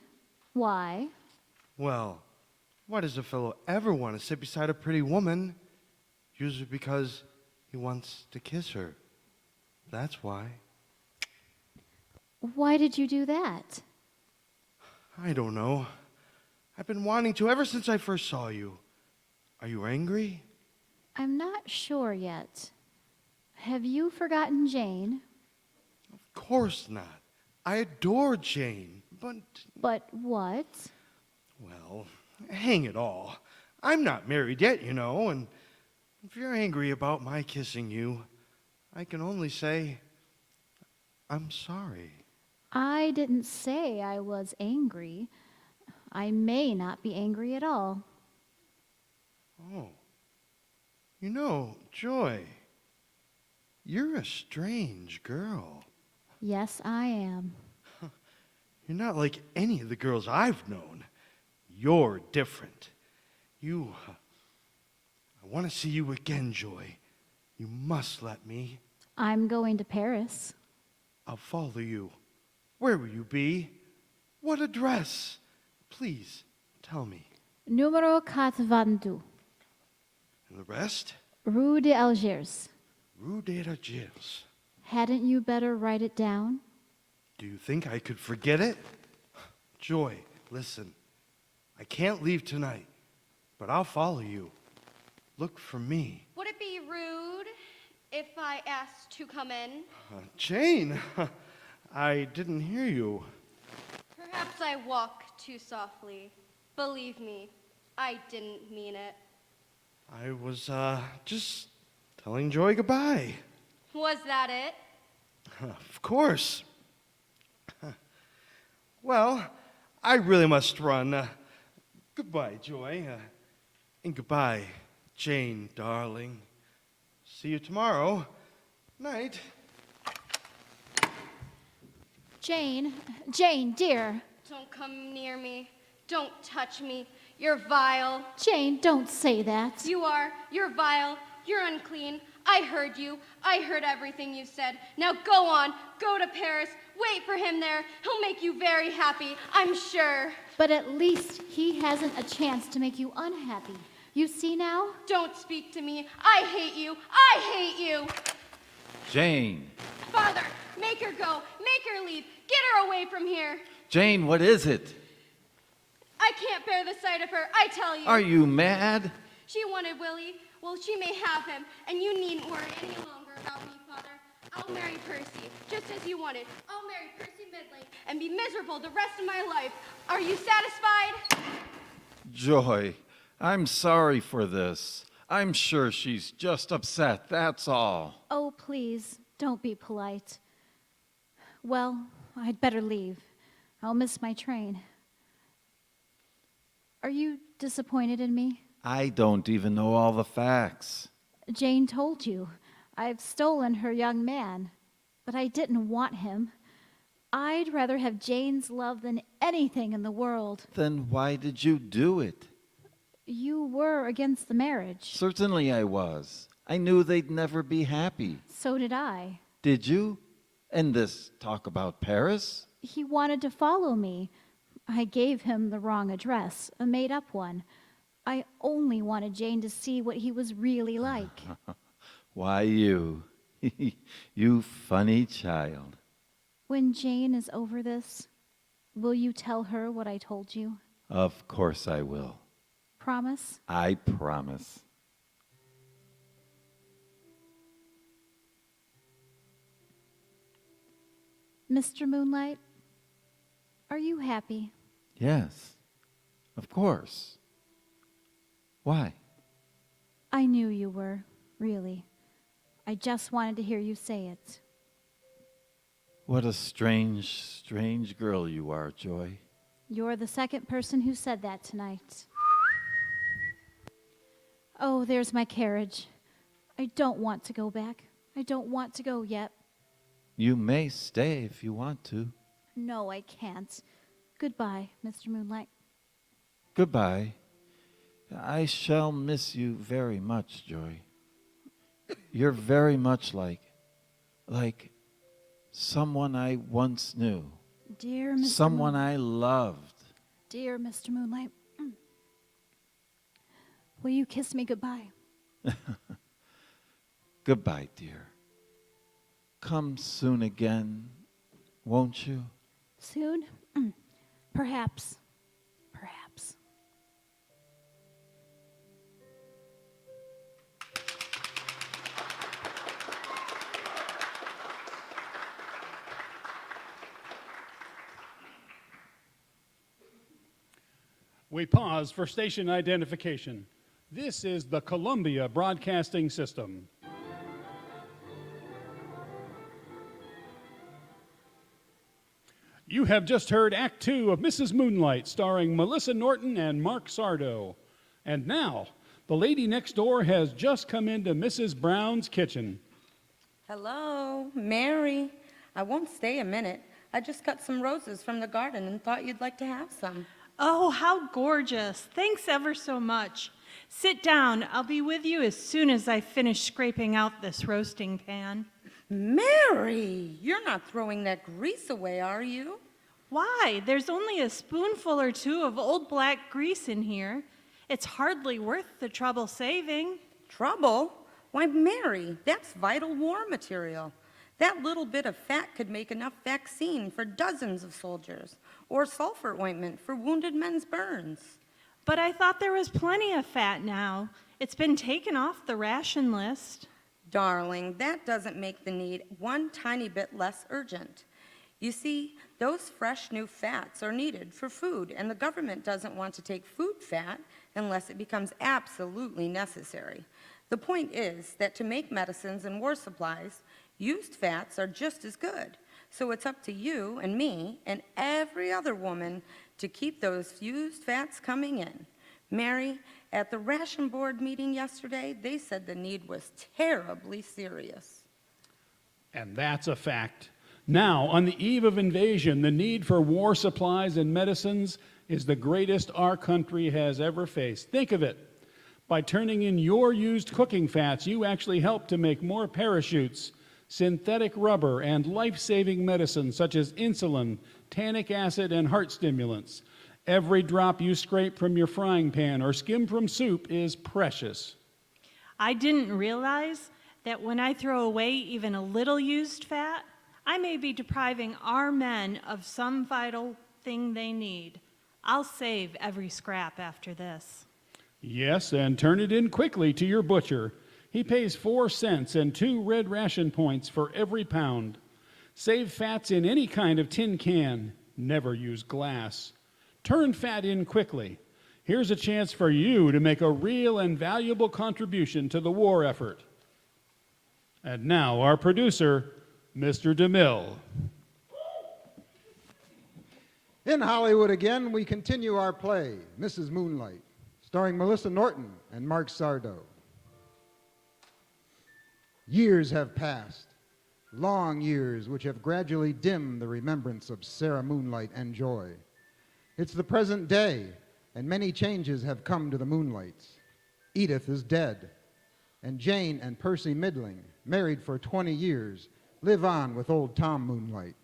Why? Well, why does a fellow ever want to sit beside a pretty woman? Usually because he wants to kiss her. That's why. Why did you do that? I don't know. I've been wanting to ever since I first saw you. Are you angry? I'm not sure yet. Have you forgotten Jane? Of course not. I adore Jane, But what? Well, hang it all. I'm not married yet, you know, and if you're angry about my kissing you, I can only say, I'm sorry. I didn't say I was angry. I may not be angry at all. Oh. You know, Joy, you're a strange girl. Yes, I am. You're not like any of the girls I've known. You're different. I want to see you again, Joy. You must let me. I'm going to Paris. I'll follow you. Where will you be? What address? Please, tell me. Numero 422, And the rest? Rue d'Algiers. Rue d'Algiers. Hadn't you better write it down? Do you think I could forget it? Joy, listen. I can't leave tonight, but I'll follow you. Look for me. Would it be rude if I asked to come in? Jane, I didn't hear you. Perhaps I walk too softly. Believe me, I didn't mean it. I was, just telling Joy goodbye. Was that it? Of course. Well, I really must run. Goodbye, Joy. And goodbye, Jane, darling. See you tomorrow. Night. Jane, dear. Don't come near me. Don't touch me. You're vile. Jane, don't say that. You are. You're vile. You're unclean. I heard you. I heard everything you said. Now go on. Go to Paris. Wait for him there. He'll make you very happy, I'm sure. But at least he hasn't a chance to make you unhappy. You see now? Don't speak to me. I hate you. I hate you. Jane. Father, make her go. Make her leave. Get her away from here. Jane, what is it? I can't bear the sight of her, I tell you. Are you mad? She wanted Willie. Well, she may have him, and you needn't worry any longer about me, Father. I'll marry Percy, just as you wanted. I'll marry Percy Midley and be miserable the rest of my life. Are you satisfied? Joy, I'm sorry for this. I'm sure she's just upset, that's all. Oh, please, don't be polite. Well, I'd better leave. I'll miss my train. Are you disappointed in me? I don't even know all the facts. Jane told you. I've stolen her young man, but I didn't want him. I'd rather have Jane's love than anything in the world. Then why did you do it? You were against the marriage. Certainly I was. I knew they'd never be happy. So did I. Did you? And this talk about Paris? He wanted to follow me. I gave him the wrong address, a made-up one. I only wanted Jane to see what he was really like. Why, you. You funny child. When Jane is over this, will you tell her what I told you? Of course I will. Promise? I promise. Mr. Moonlight, are you happy? Yes, of course. Why? I knew you were, really. I just wanted to hear you say it. What a strange, strange girl you are, Joy. You're the second person who said that tonight. Oh, there's my carriage. I don't want to go back. I don't want to go yet. You may stay if you want to. No, I can't. Goodbye, Mr. Moonlight. Goodbye. I shall miss you very much, Joy. You're very much like someone I once knew. Dear Mr. Someone Moonlight. I loved. Dear Mr. Moonlight. Will you kiss me goodbye? Goodbye, dear. Come soon again, won't you? Soon? Perhaps. Perhaps. We pause for station identification. This is the Columbia Broadcasting System. You have just heard Act Two of Mrs. Moonlight, starring Melissa Norton and Mark Sardo. And now, the lady next door has just come into Mrs. Brown's kitchen. Hello, Mary. I won't stay a minute. I just cut some roses from the garden and thought you'd like to have some. Oh, how gorgeous. Thanks ever so much. Sit down. I'll be with you as soon as I finish scraping out this roasting pan. Mary, you're not throwing that grease away, are you? Why? There's only a spoonful or two of old black grease in here. It's hardly worth the trouble saving. Trouble? Why, Mary, that's vital war material. That little bit of fat could make enough vaccine for dozens of soldiers, or sulfur ointment for wounded men's burns. But I thought there was plenty of fat now. It's been taken off the ration list. Darling, that doesn't make the need one tiny bit less urgent. You see, those fresh new fats are needed for food, and the government doesn't want to take food fat unless it becomes absolutely necessary. The point is that to make medicines and war supplies, used fats are just as good. So it's up to you and me and every other woman to keep those used fats coming in. Mary, at the ration board meeting yesterday, they said the need was terribly serious. And that's a fact. Now, on the eve of invasion, the need for war supplies and medicines is the greatest our country has ever faced. Think of it. By turning in your used cooking fats, you actually help to make more parachutes, synthetic rubber, and life-saving medicines such as insulin, tannic acid, and heart stimulants. Every drop you scrape from your frying pan or skim from soup is precious. I didn't realize that when I throw away even a little used fat, I may be depriving our men of some vital thing they need. I'll save every scrap after this. Yes, and turn it in quickly to your butcher. He pays 4 cents and 2 red ration points for every pound. Save fats in any kind of tin can. Never use glass. Turn fat in quickly. Here's a chance for you to make a real and valuable contribution to the war effort. And now, our producer, Mr. DeMille. In Hollywood again, we continue our play, Mrs. Moonlight, starring Melissa Norton and Mark Sardo. Years have passed, long years which have gradually dimmed the remembrance of Sarah Moonlight and Joy. It's the present day, and many changes have come to the Moonlights. Edith is dead, and Jane and Percy Midling, married for 20 years, live on with old Tom Moonlight.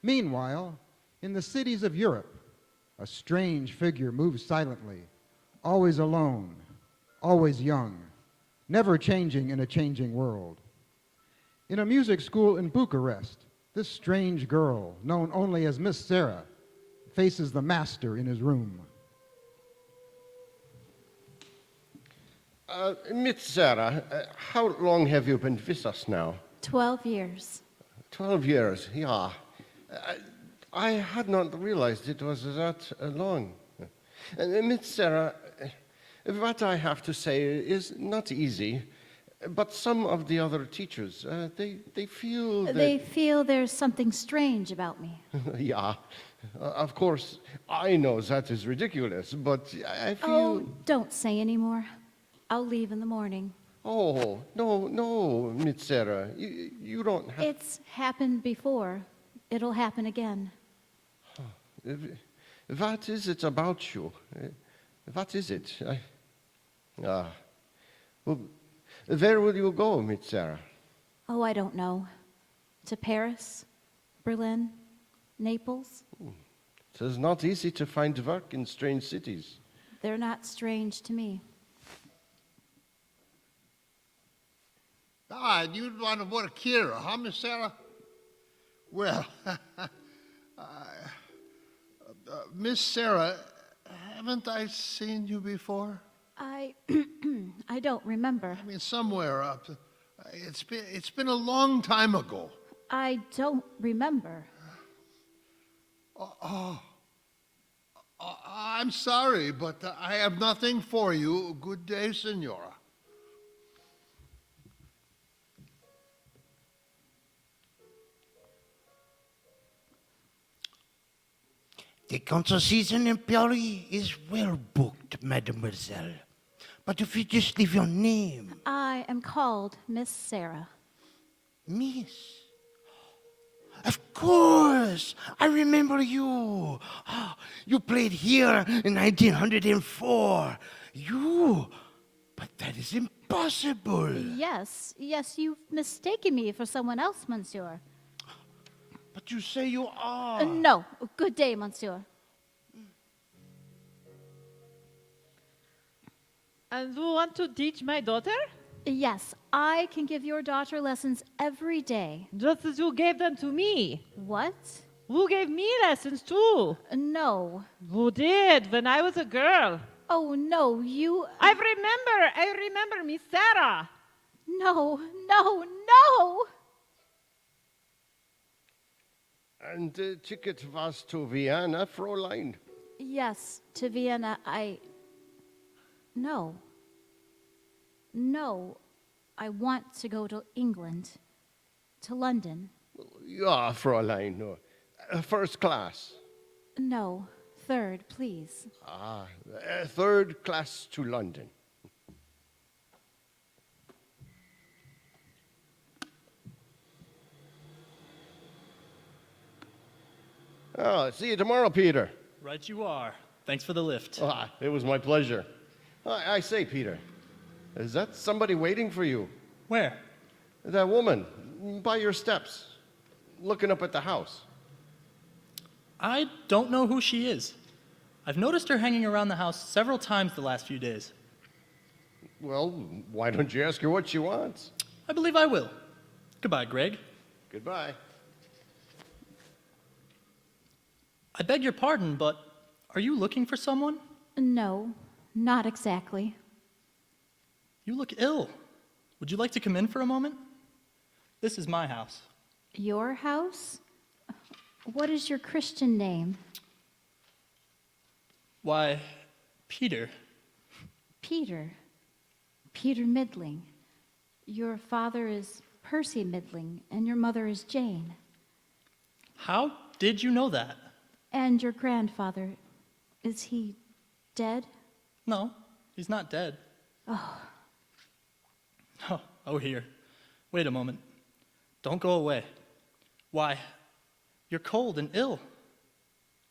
Meanwhile, in the cities of Europe, a strange figure moves silently, always alone, always young, never changing in a changing world. In a music school in Bucharest, this strange girl, known only as Miss Sarah, faces the master in his room. Miss Sarah, how long have you been with us now? 12 years. 12 years, yeah. I had not realized it was that long. Miss Sarah, what I have to say is not easy, but some of the other teachers, they feel that... They feel there's something strange about me. Yeah, of course, I know that is ridiculous, but I feel... Oh, don't say any more. I'll leave in the morning. Oh, no, Miss Sarah, you don't have... It's happened before. It'll happen again. What is it about you? What is it? Well, where will you go, Miss Sarah? Oh, I don't know. To Paris, Berlin, Naples. It is not easy to find work in strange cities. They're not strange to me. You'd want to work here, huh, Miss Sarah? Well, Miss Sarah, haven't I seen you before? I don't remember. I mean, somewhere up. It's been a long time ago. I don't remember. I'm sorry, but I have nothing for you. Good day, Senora. The concert season in Paris is well booked, mademoiselle. But if you just leave your name. I am called Miss Sarah. Miss? Of course! I remember you. You played here in 1904. You? But that is impossible. Yes, you've mistaken me for someone else, monsieur. But you say you are. No, good day, monsieur. And you want to teach my daughter? Yes, I can give your daughter lessons every day. Just as you gave them to me. What? You gave me lessons too. No. You did when I was a girl. Oh, no, you... I remember Miss Sarah. No. And the ticket was to Vienna, Fräulein. Yes, to Vienna, No, I want to go to England, to London. Ja, Fräulein. First class. No, third, please. Third class to London. Oh, see you tomorrow, Peter. Right you are. Thanks for the lift. It was my pleasure. I say, Peter, is that somebody waiting for you? Where? That woman, by your steps, looking up at the house. I don't know who she is. I've noticed her hanging around the house several times the last few days. Well, why don't you ask her what she wants? I believe I will. Goodbye, Greg. Goodbye. I beg your pardon, but are you looking for someone? No, not exactly. You look ill. Would you like to come in for a moment? This is my house. Your house? What is your Christian name? Why, Peter. Peter. Peter Midling. Your father is Percy Midling, and your mother is Jane. How did you know that? And your grandfather, is he dead? No, he's not dead. Oh. Oh, here. Wait a moment. Don't go away. Why, you're cold and ill.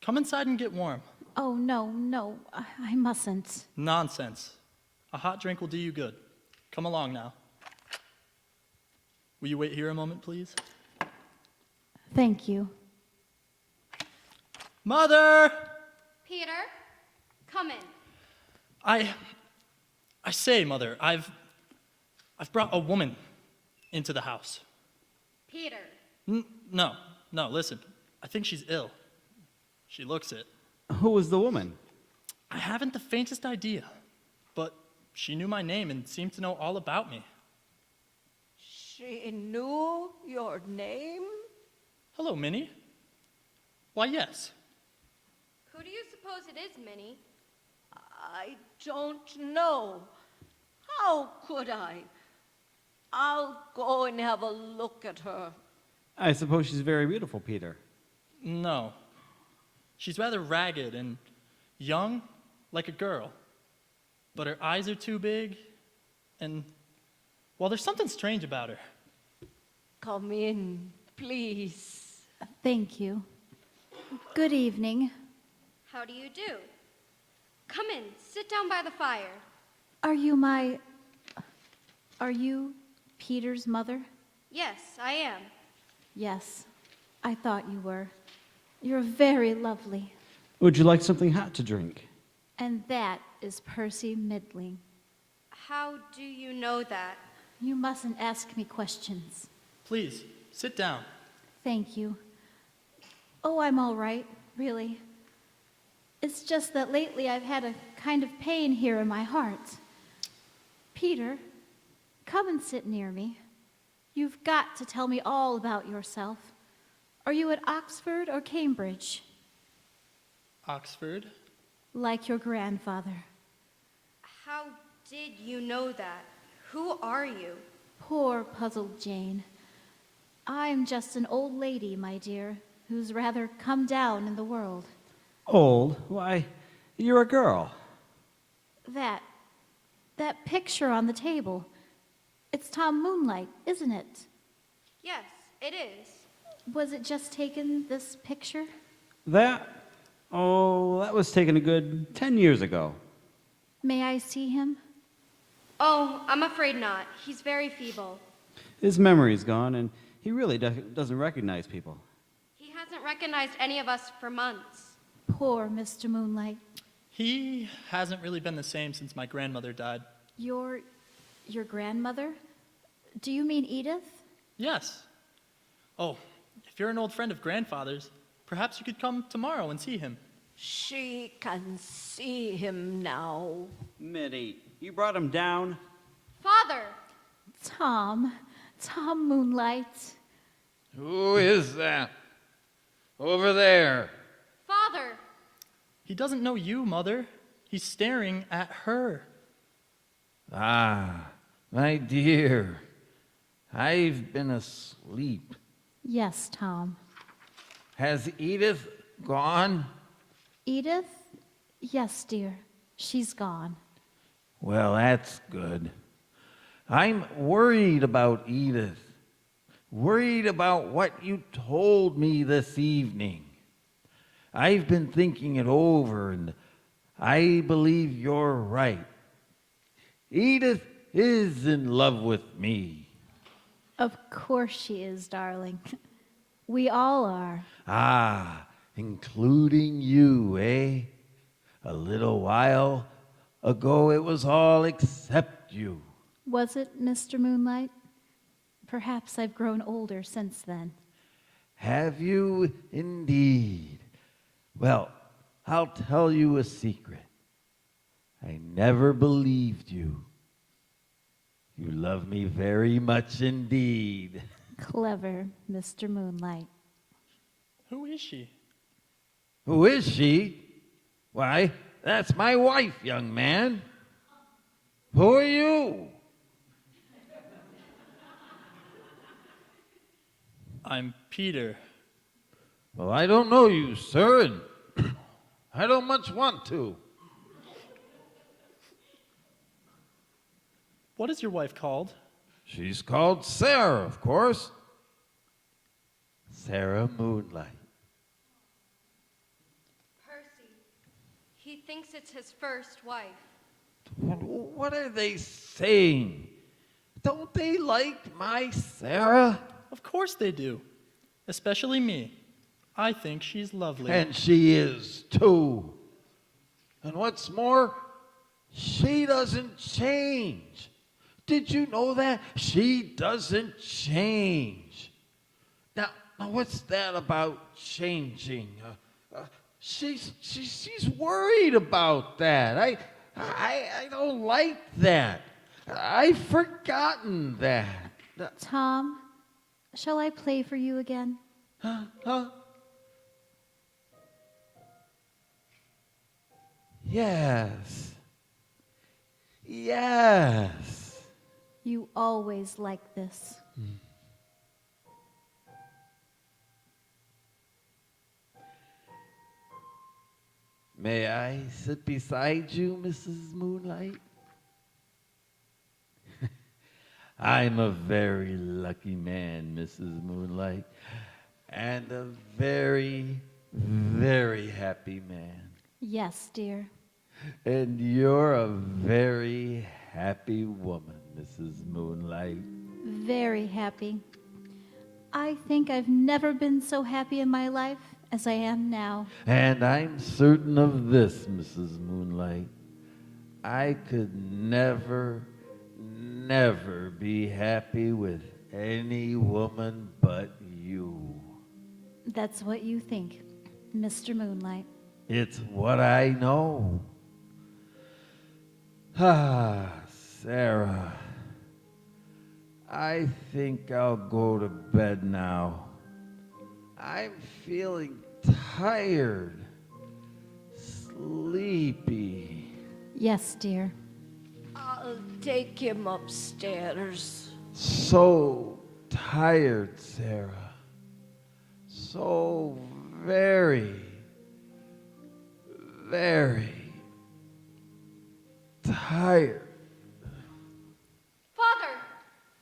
Come inside and get warm. Oh, no, I mustn't. Nonsense. A hot drink will do you good. Come along now. Will you wait here a moment, please? Thank you. Mother! Peter, come in. I say, Mother, I've brought a woman into the house. Peter. No, listen. I think she's ill. She looks it. Who was the woman? I haven't the faintest idea, but she knew my name and seemed to know all about me. She knew your name? Hello, Minnie. Why, yes. Who do you suppose it is, Minnie? I don't know. How could I? I'll go and have a look at her. I suppose she's very beautiful, Peter. No. She's rather ragged and young, like a girl. But her eyes are too big, and, well, there's something strange about her. Come in, please. Thank you. Good evening. How do you do? Come in, sit down by the fire. Are you Peter's mother? Yes, I am. Yes, I thought you were. You're very lovely. Would you like something hot to drink? And that is Percy Midling. How do you know that? You mustn't ask me questions. Please, sit down. Thank you. Oh, I'm all right, really. It's just that lately I've had a kind of pain here in my heart. Peter, come and sit near me. You've got to tell me all about yourself. Are you at Oxford or Cambridge? Oxford. like your grandfather. How did you know that? Who are you? Poor puzzled Jane. I'm just an old lady, my dear, who's rather come down in the world. Old? Why, you're a girl. That picture on the table. It's Tom Moonlight, isn't it? Yes, it is. Was it just taken, this picture? That? Oh, that was taken a good 10 years ago. May I see him? Oh, I'm afraid not. He's very feeble. His memory's gone, and he really doesn't recognize people. He hasn't recognized any of us for months. Poor Mr. Moonlight. He hasn't really been the same since my grandmother died. Your grandmother? Do you mean Edith? Yes. Oh, if you're an old friend of grandfather's, perhaps you could come tomorrow and see him. She can see him now. Minnie, you brought him down? Father! Tom Moonlight. Who is that? Over there. Father! He doesn't know you, Mother. He's staring at her. Ah, my dear. I've been asleep. Yes, Tom. Has Edith gone? Edith? Yes, dear. She's gone. Well, that's good. I'm worried about Edith. Worried about what you told me this evening. I've been thinking it over, and I believe you're right. Edith is in love with me. Of course she is, darling. We all are. Ah, including you, eh? A little while ago, it was all except you. Was it, Mr. Moonlight? Perhaps I've grown older since then. Have you indeed? Well, I'll tell you a secret. I never believed you. You love me very much indeed. Clever, Mr. Moonlight. Who is she? Who is she? Why, that's my wife, young man. Who are you? I'm Peter. Well, I don't know you, sir, and I don't much want to. What is your wife called? She's called Sarah, of course. Sarah Moonlight. Percy. He thinks it's his first wife. What are they saying? Don't they like my Sarah? Of course they do. Especially me. I think she's lovely. And she is, too. And what's more, she doesn't change. Did you know that? She doesn't change. Now what's that about changing? She's worried about that. I don't like that. I've forgotten that. Tom, shall I play for you again? Huh? Yes. Yes. You always like this. May I sit beside you, Mrs. Moonlight? I'm a very lucky man, Mrs. Moonlight, and a very, very happy man. Yes, dear. And you're a very happy woman, Mrs. Moonlight. Very happy. I think I've never been so happy in my life as I am now. And I'm certain of this, Mrs. Moonlight. I could never be happy with any woman but you. That's what you think, Mr. Moonlight. It's what I know. Ah, Sarah. I think I'll go to bed now. I'm feeling tired. sleepy. Yes, dear. I'll take him upstairs. So tired, Sarah. So very, very tired. Father!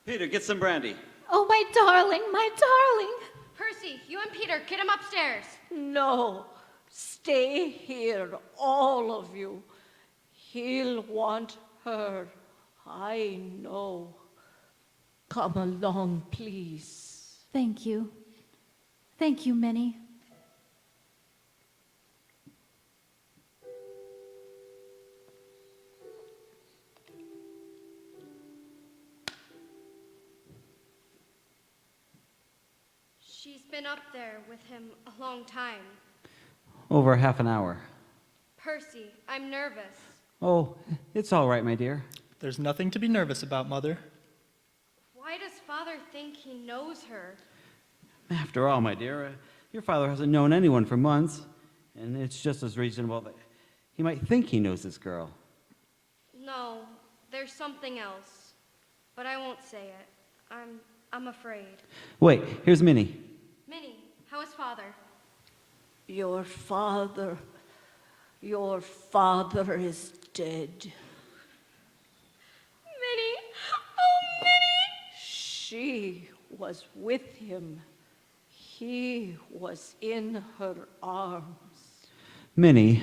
Peter, get some brandy. Oh, my darling, my darling. Percy, you and Peter, get him upstairs. No, stay here, all of you. He'll want her. I know. Come along, please. Thank you. Thank you, Minnie. She's been up there with him a long time. Over half an hour. Percy, I'm nervous. Oh, it's all right, my dear. There's nothing to be nervous about, Mother. Why does Father think he knows her? After all, my dear, your father hasn't known anyone for months, and it's just as reasonable that he might think he knows this girl. No, there's something else. But I won't say it. I'm afraid. Wait, here's Minnie. Minnie, how is Father? Your father is dead. Minnie! Oh, Minnie! She was with him. He was in her arms. Minnie,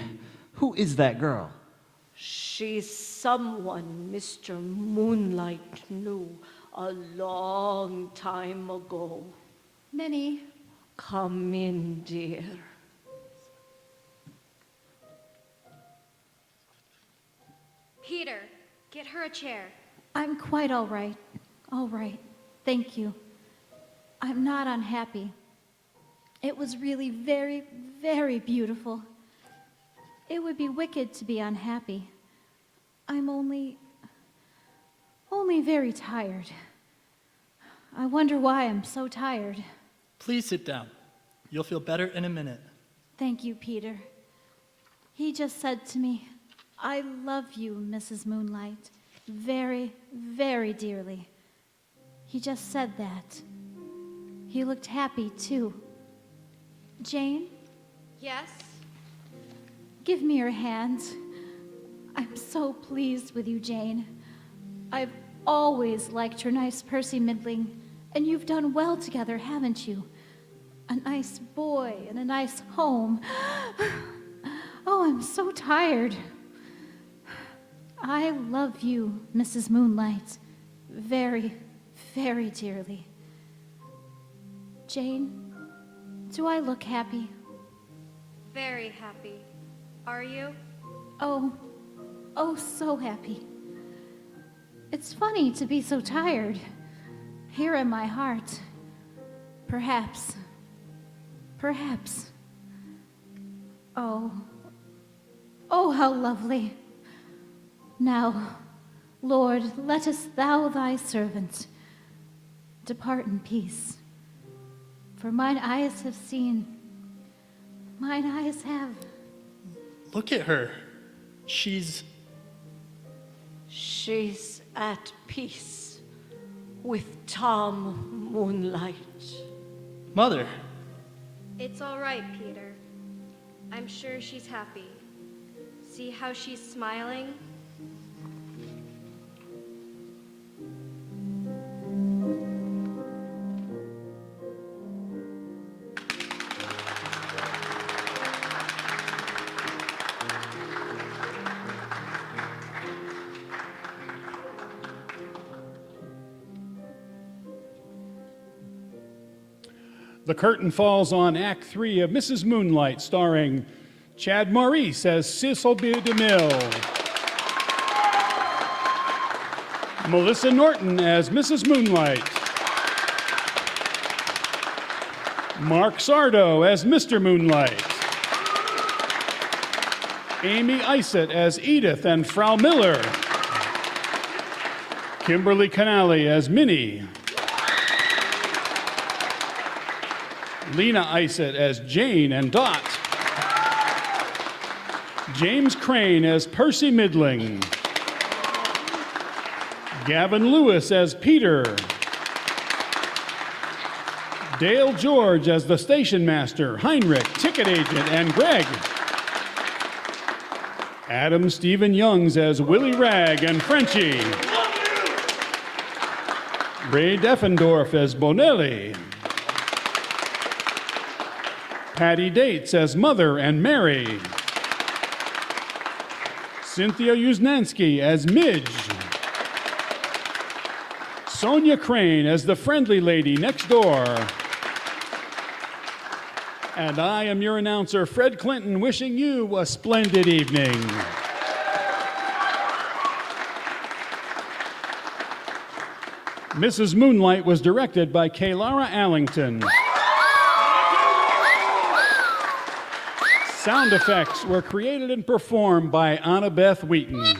who is that girl? She's someone Mr. Moonlight knew a long time ago. Minnie. Come in, dear. Peter, get her a chair. I'm quite all right. All right. Thank you. I'm not unhappy. It was really very, very beautiful. It would be wicked to be unhappy. I'm only very tired. I wonder why I'm so tired. Please sit down. You'll feel better in a minute. Thank you, Peter. He just said to me, I love you, Mrs. Moonlight, very, very dearly. He just said that. He looked happy, too. Jane, Yes? give me your hand. I'm so pleased with you, Jane. I've always liked your nice Percy Midling, and you've done well together, haven't you? A nice boy and a nice home. Oh, I'm so tired. I love you, Mrs. Moonlight, very, very dearly. Jane, do I look happy? Very happy. Are you? Oh, so happy. It's funny to be so tired. Here in my heart. Perhaps. Oh, how lovely. Now, Lord, lettest thou thy servant depart in peace. For mine eyes have seen, mine eyes have. Look at her. She's at peace with Tom Moonlight. Mother. It's all right, Peter. I'm sure she's happy. See how she's smiling? The curtain falls on Act 3 of Mrs. Moonlight, starring Chad Maurice as Cecil B. DeMille, Melissa Norton as Mrs. Moonlight, Mark Sardo as Mr. Moonlight, Amy Isett as Edith and Frau Miller, Kimberly Canali as Minnie, Lena Isett as Jane and Dot, James Crane as Percy Midling. Gavin Lewis as Peter. Dale George as the station master, Heinrich, ticket agent, and Greg. Adam Stephen Youngs as Willie Rag and Frenchie. Ray Deffendorf as Bonelli. Patty Dates as Mother and Mary. Cynthia Uznansky as Midge. Sonia Crane as the friendly lady next door. And I am your announcer, Fred Clinton, wishing you a splendid evening. Mrs. Moonlight was directed by Kaylara Allington. Sound effects were created and performed by Annabeth Wheaton.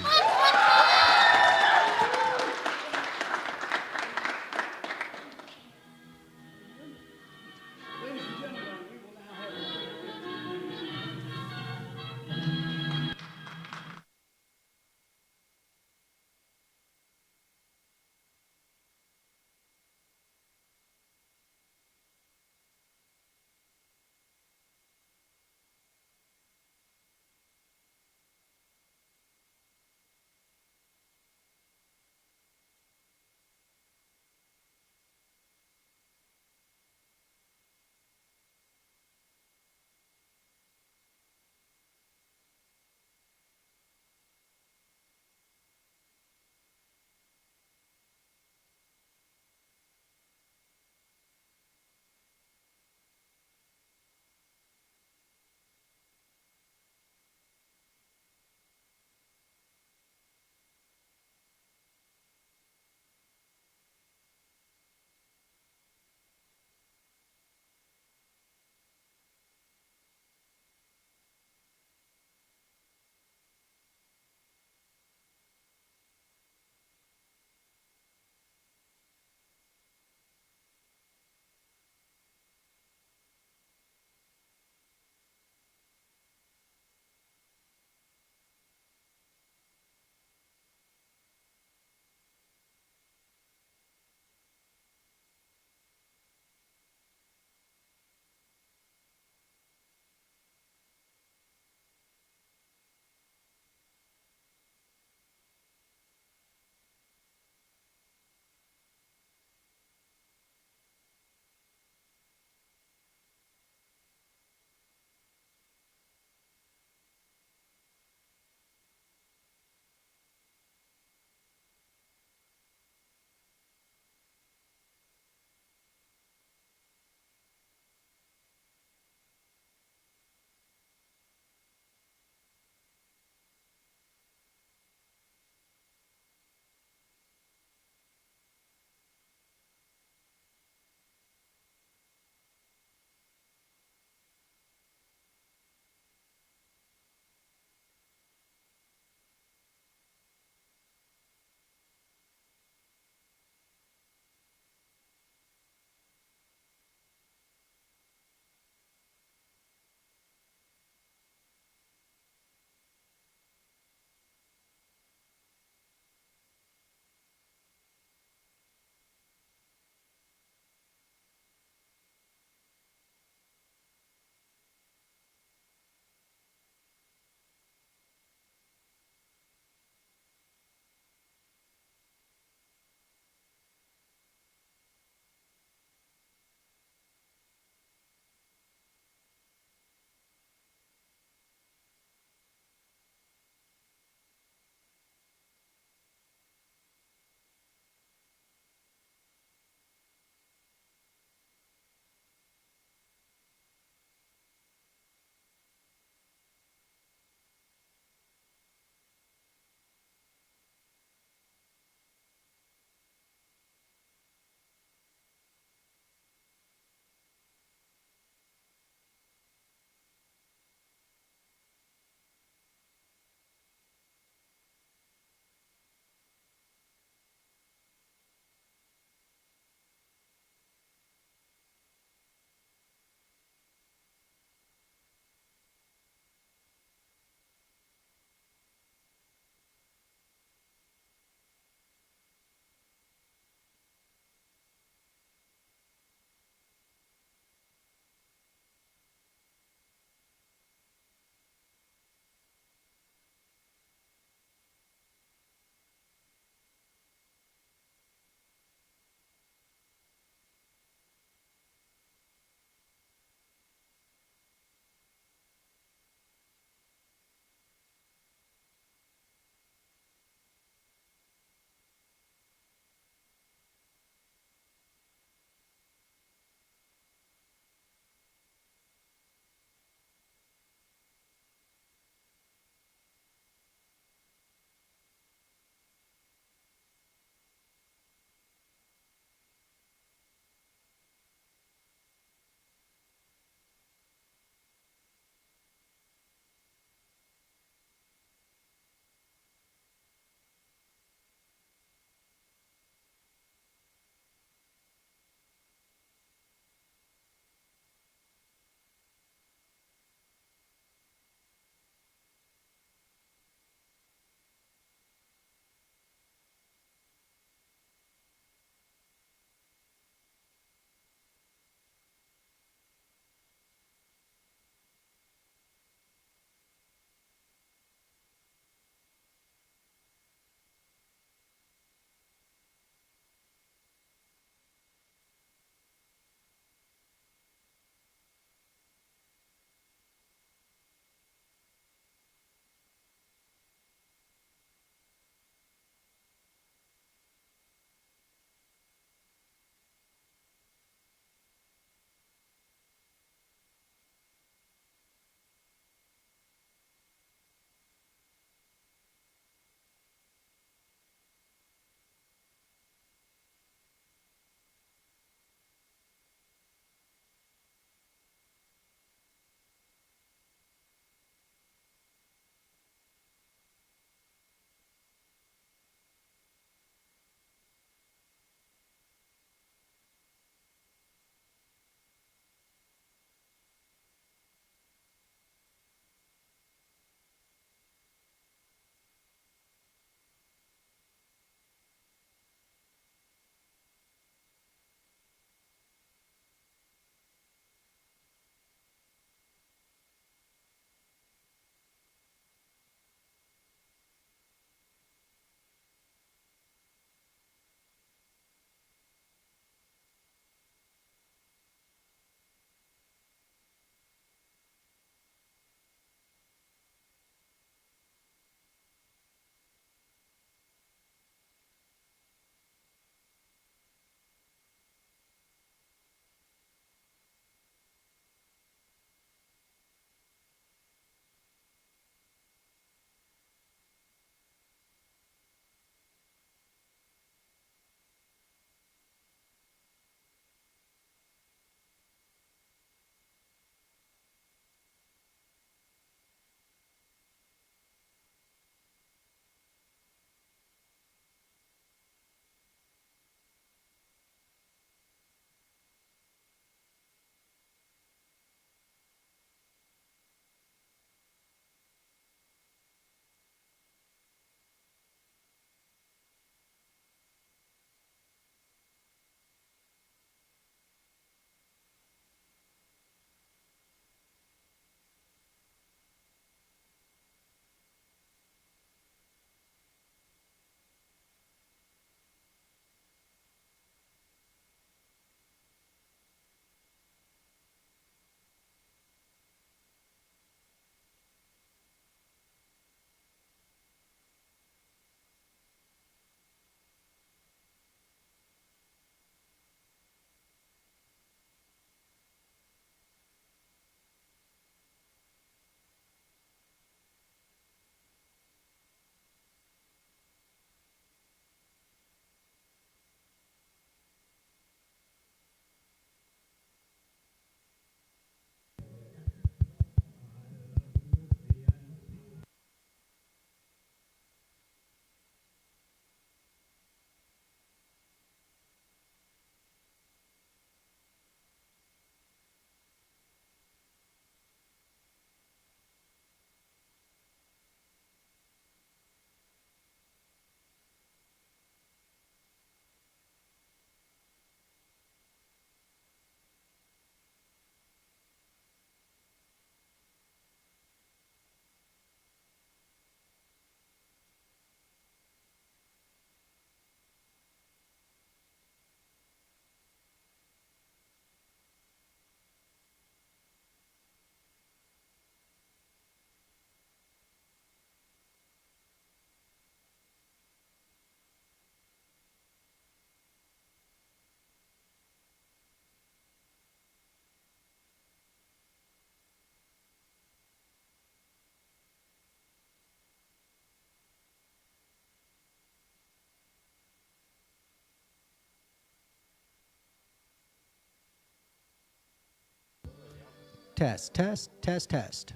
test, test, test, test.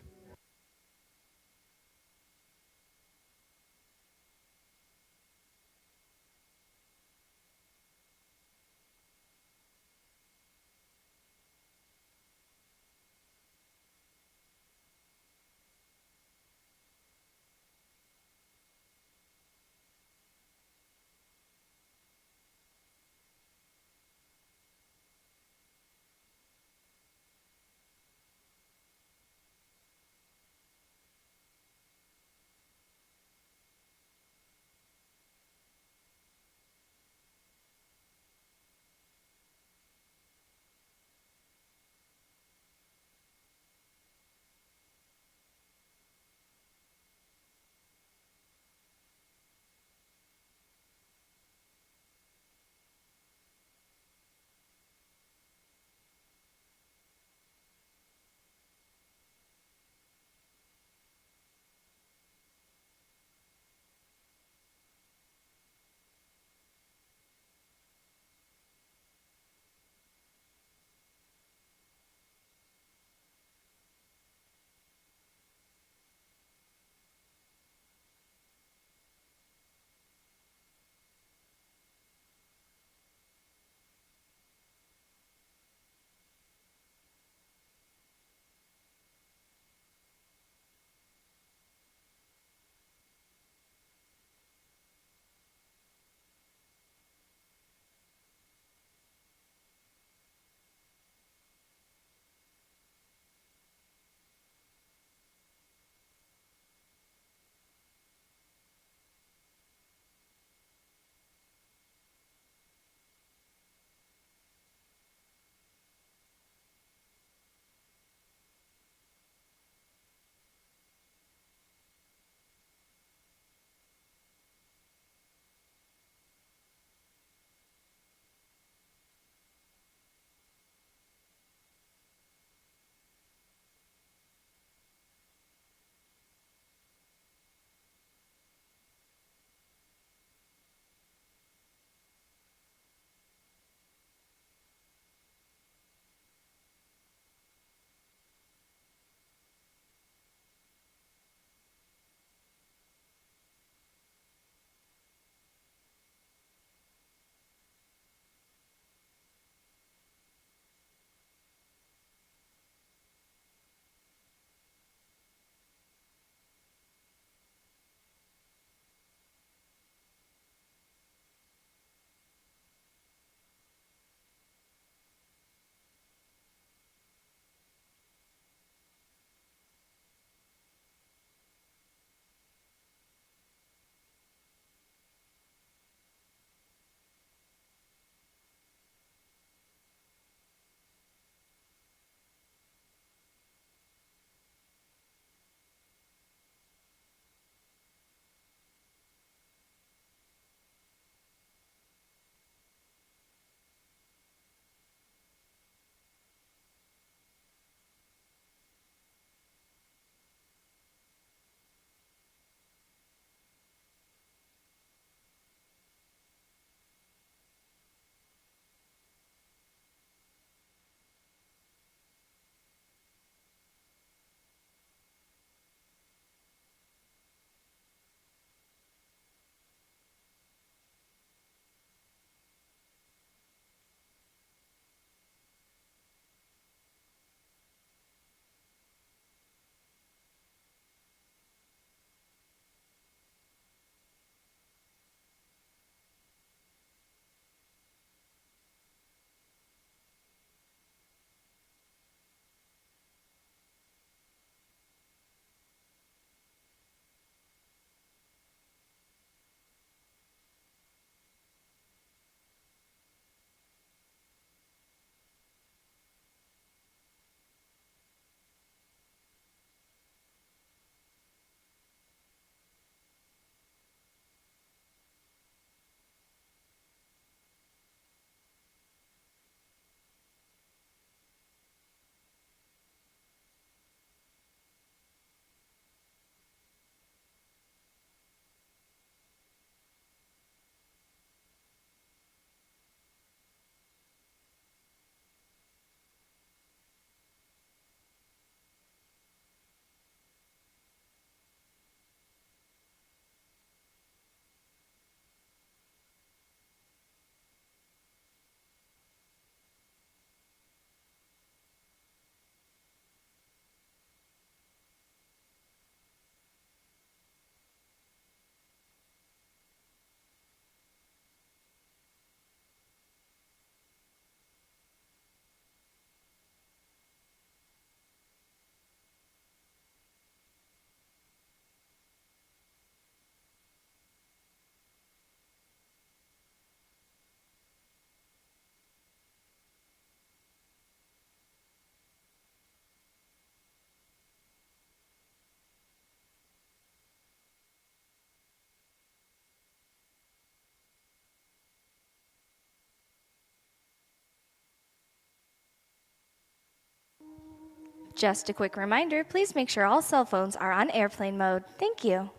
Just a quick reminder, please make sure all cell phones are on airplane mode. Thank you.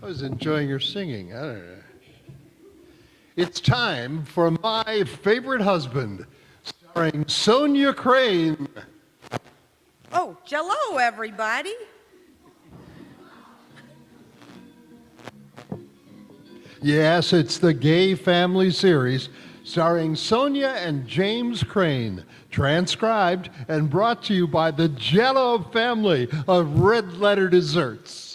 I was enjoying your singing. I don't know. It's time for My Favorite Husband, starring Sonia Crane. Oh, jello, everybody. Yes, it's the Gay Family series, starring Sonia and James Crane, transcribed and brought to you by the Jello family of Red Letter Desserts.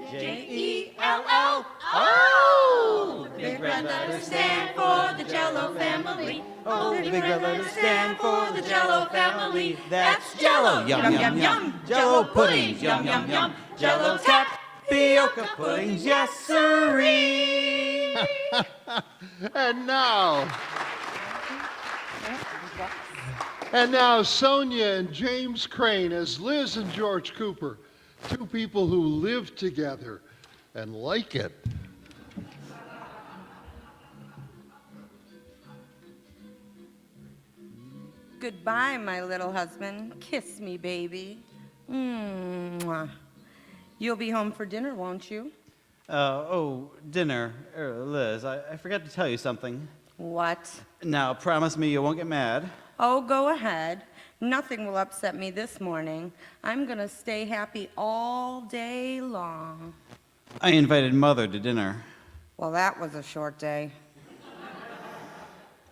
Jello. Oh, big red letters stand for the Jello family. Oh, big red letters stand for the Jello family. That's Jello, yum yum yum. Jello puddings, yum yum yum. Jello tapioca puddings, yes sirree. And now Sonia and James Crane as Liz and George Cooper, two people who live together and like it. Goodbye, my little husband. Kiss me, baby. Mwah. You'll be home for dinner, won't you? Dinner. Liz, I forgot to tell you something. What? Now, promise me you won't get mad. Oh, go ahead. Nothing will upset me this morning. I'm going to stay happy all day long. I invited Mother to dinner. Well, that was a short day.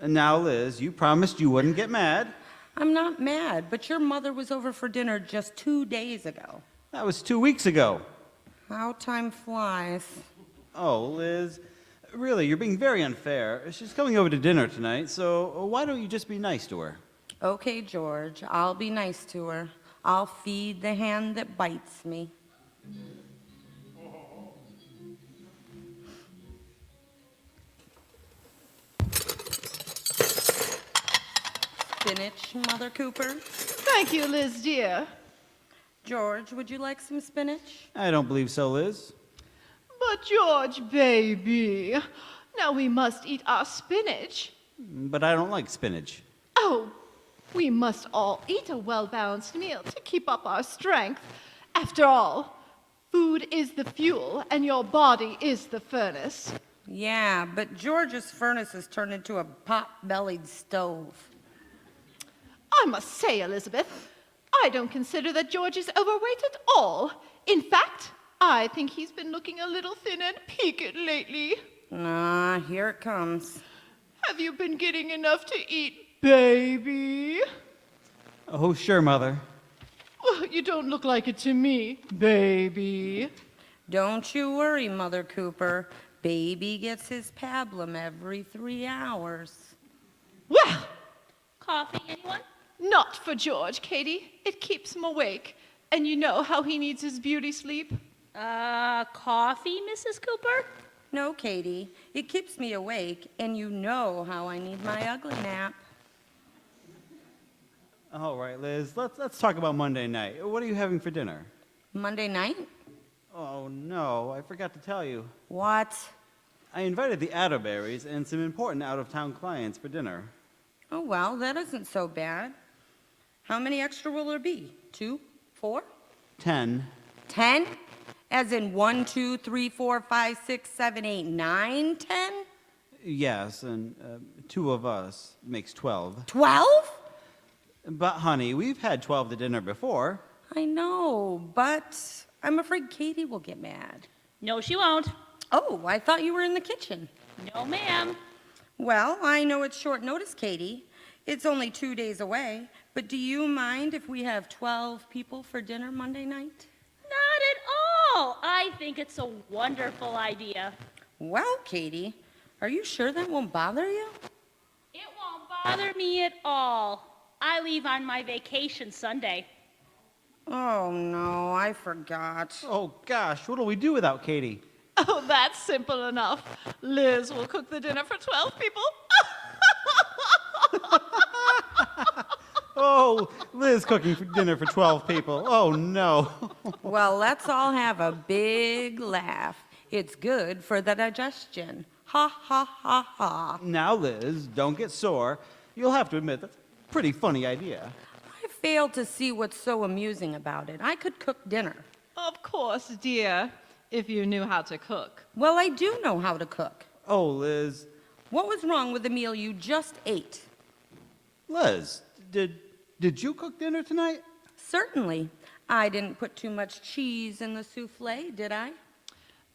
And now, Liz, you promised you wouldn't get mad. I'm not mad, but your mother was over for dinner just 2 days ago. That was 2 weeks ago. How time flies. Oh, Liz, really, you're being very unfair. She's coming over to dinner tonight, so why don't you just be nice to her? Okay, George, I'll be nice to her. I'll feed the hand that bites me. Spinach, Mother Cooper. Thank you, Liz, dear. George, would you like some spinach? I don't believe so, Liz. But, George, baby, now we must eat our spinach. But I don't like spinach. Oh, we must all eat a well-balanced meal to keep up our strength. After all, food is the fuel, and your body is the furnace. Yeah, but George's furnace has turned into a pot-bellied stove. I must say, Elizabeth, I don't consider that George is overweight at all. In fact, I think he's been looking a little thin and peaked lately. Nah, here it comes. Have you been getting enough to eat, baby? Oh, sure, Mother. Well, you don't look like it to me, baby. Don't you worry, Mother Cooper. Baby gets his pablum every 3 hours. Well, Coffee, anyone? not for George, Katie. It keeps him awake. And you know how he needs his beauty sleep. Coffee, Mrs. Cooper? No, Katie. It keeps me awake, and you know how I need my ugly nap. All right, Liz, let's talk about Monday night. What are you having for dinner? Monday night? Oh, no, I forgot to tell you. What? I invited the Atterberries and some important out-of-town clients for dinner. Oh, well, that isn't so bad. How many extra will there be? 2? 4? 10. 10? As in 1, 2, 3, 4, 5, 6, 7, 8, 9, 10? Yes, and 2 of us makes 12. 12? But, honey, we've had 12 to dinner before. I know, but I'm afraid Katie will get mad. No, she won't. Oh, I thought you were in the kitchen. No, ma'am. Well, I know it's short notice, Katie. It's only 2 days away, but do you mind if we have 12 people for dinner Monday night? Not at all. I think it's a wonderful idea. Well, Katie, are you sure that won't bother you? It won't bother me at all. I leave on my vacation Sunday. Oh, no, I forgot. Oh, gosh, what'll we do without Katie? Oh, that's simple enough. Liz will cook the dinner for 12 people. Oh, Liz cooking for dinner for 12 people. Oh, no. Well, let's all have a big laugh. It's good for the digestion. Ha, ha, ha, ha. Now, Liz, don't get sore. You'll have to admit that's a pretty funny idea. I fail to see what's so amusing about it. I could cook dinner. Of course, dear, if you knew how to cook. Well, I do know how to cook. Oh, Liz. What was wrong with the meal you just ate? Liz, did you cook dinner tonight? Certainly. I didn't put too much cheese in the souffle, did I?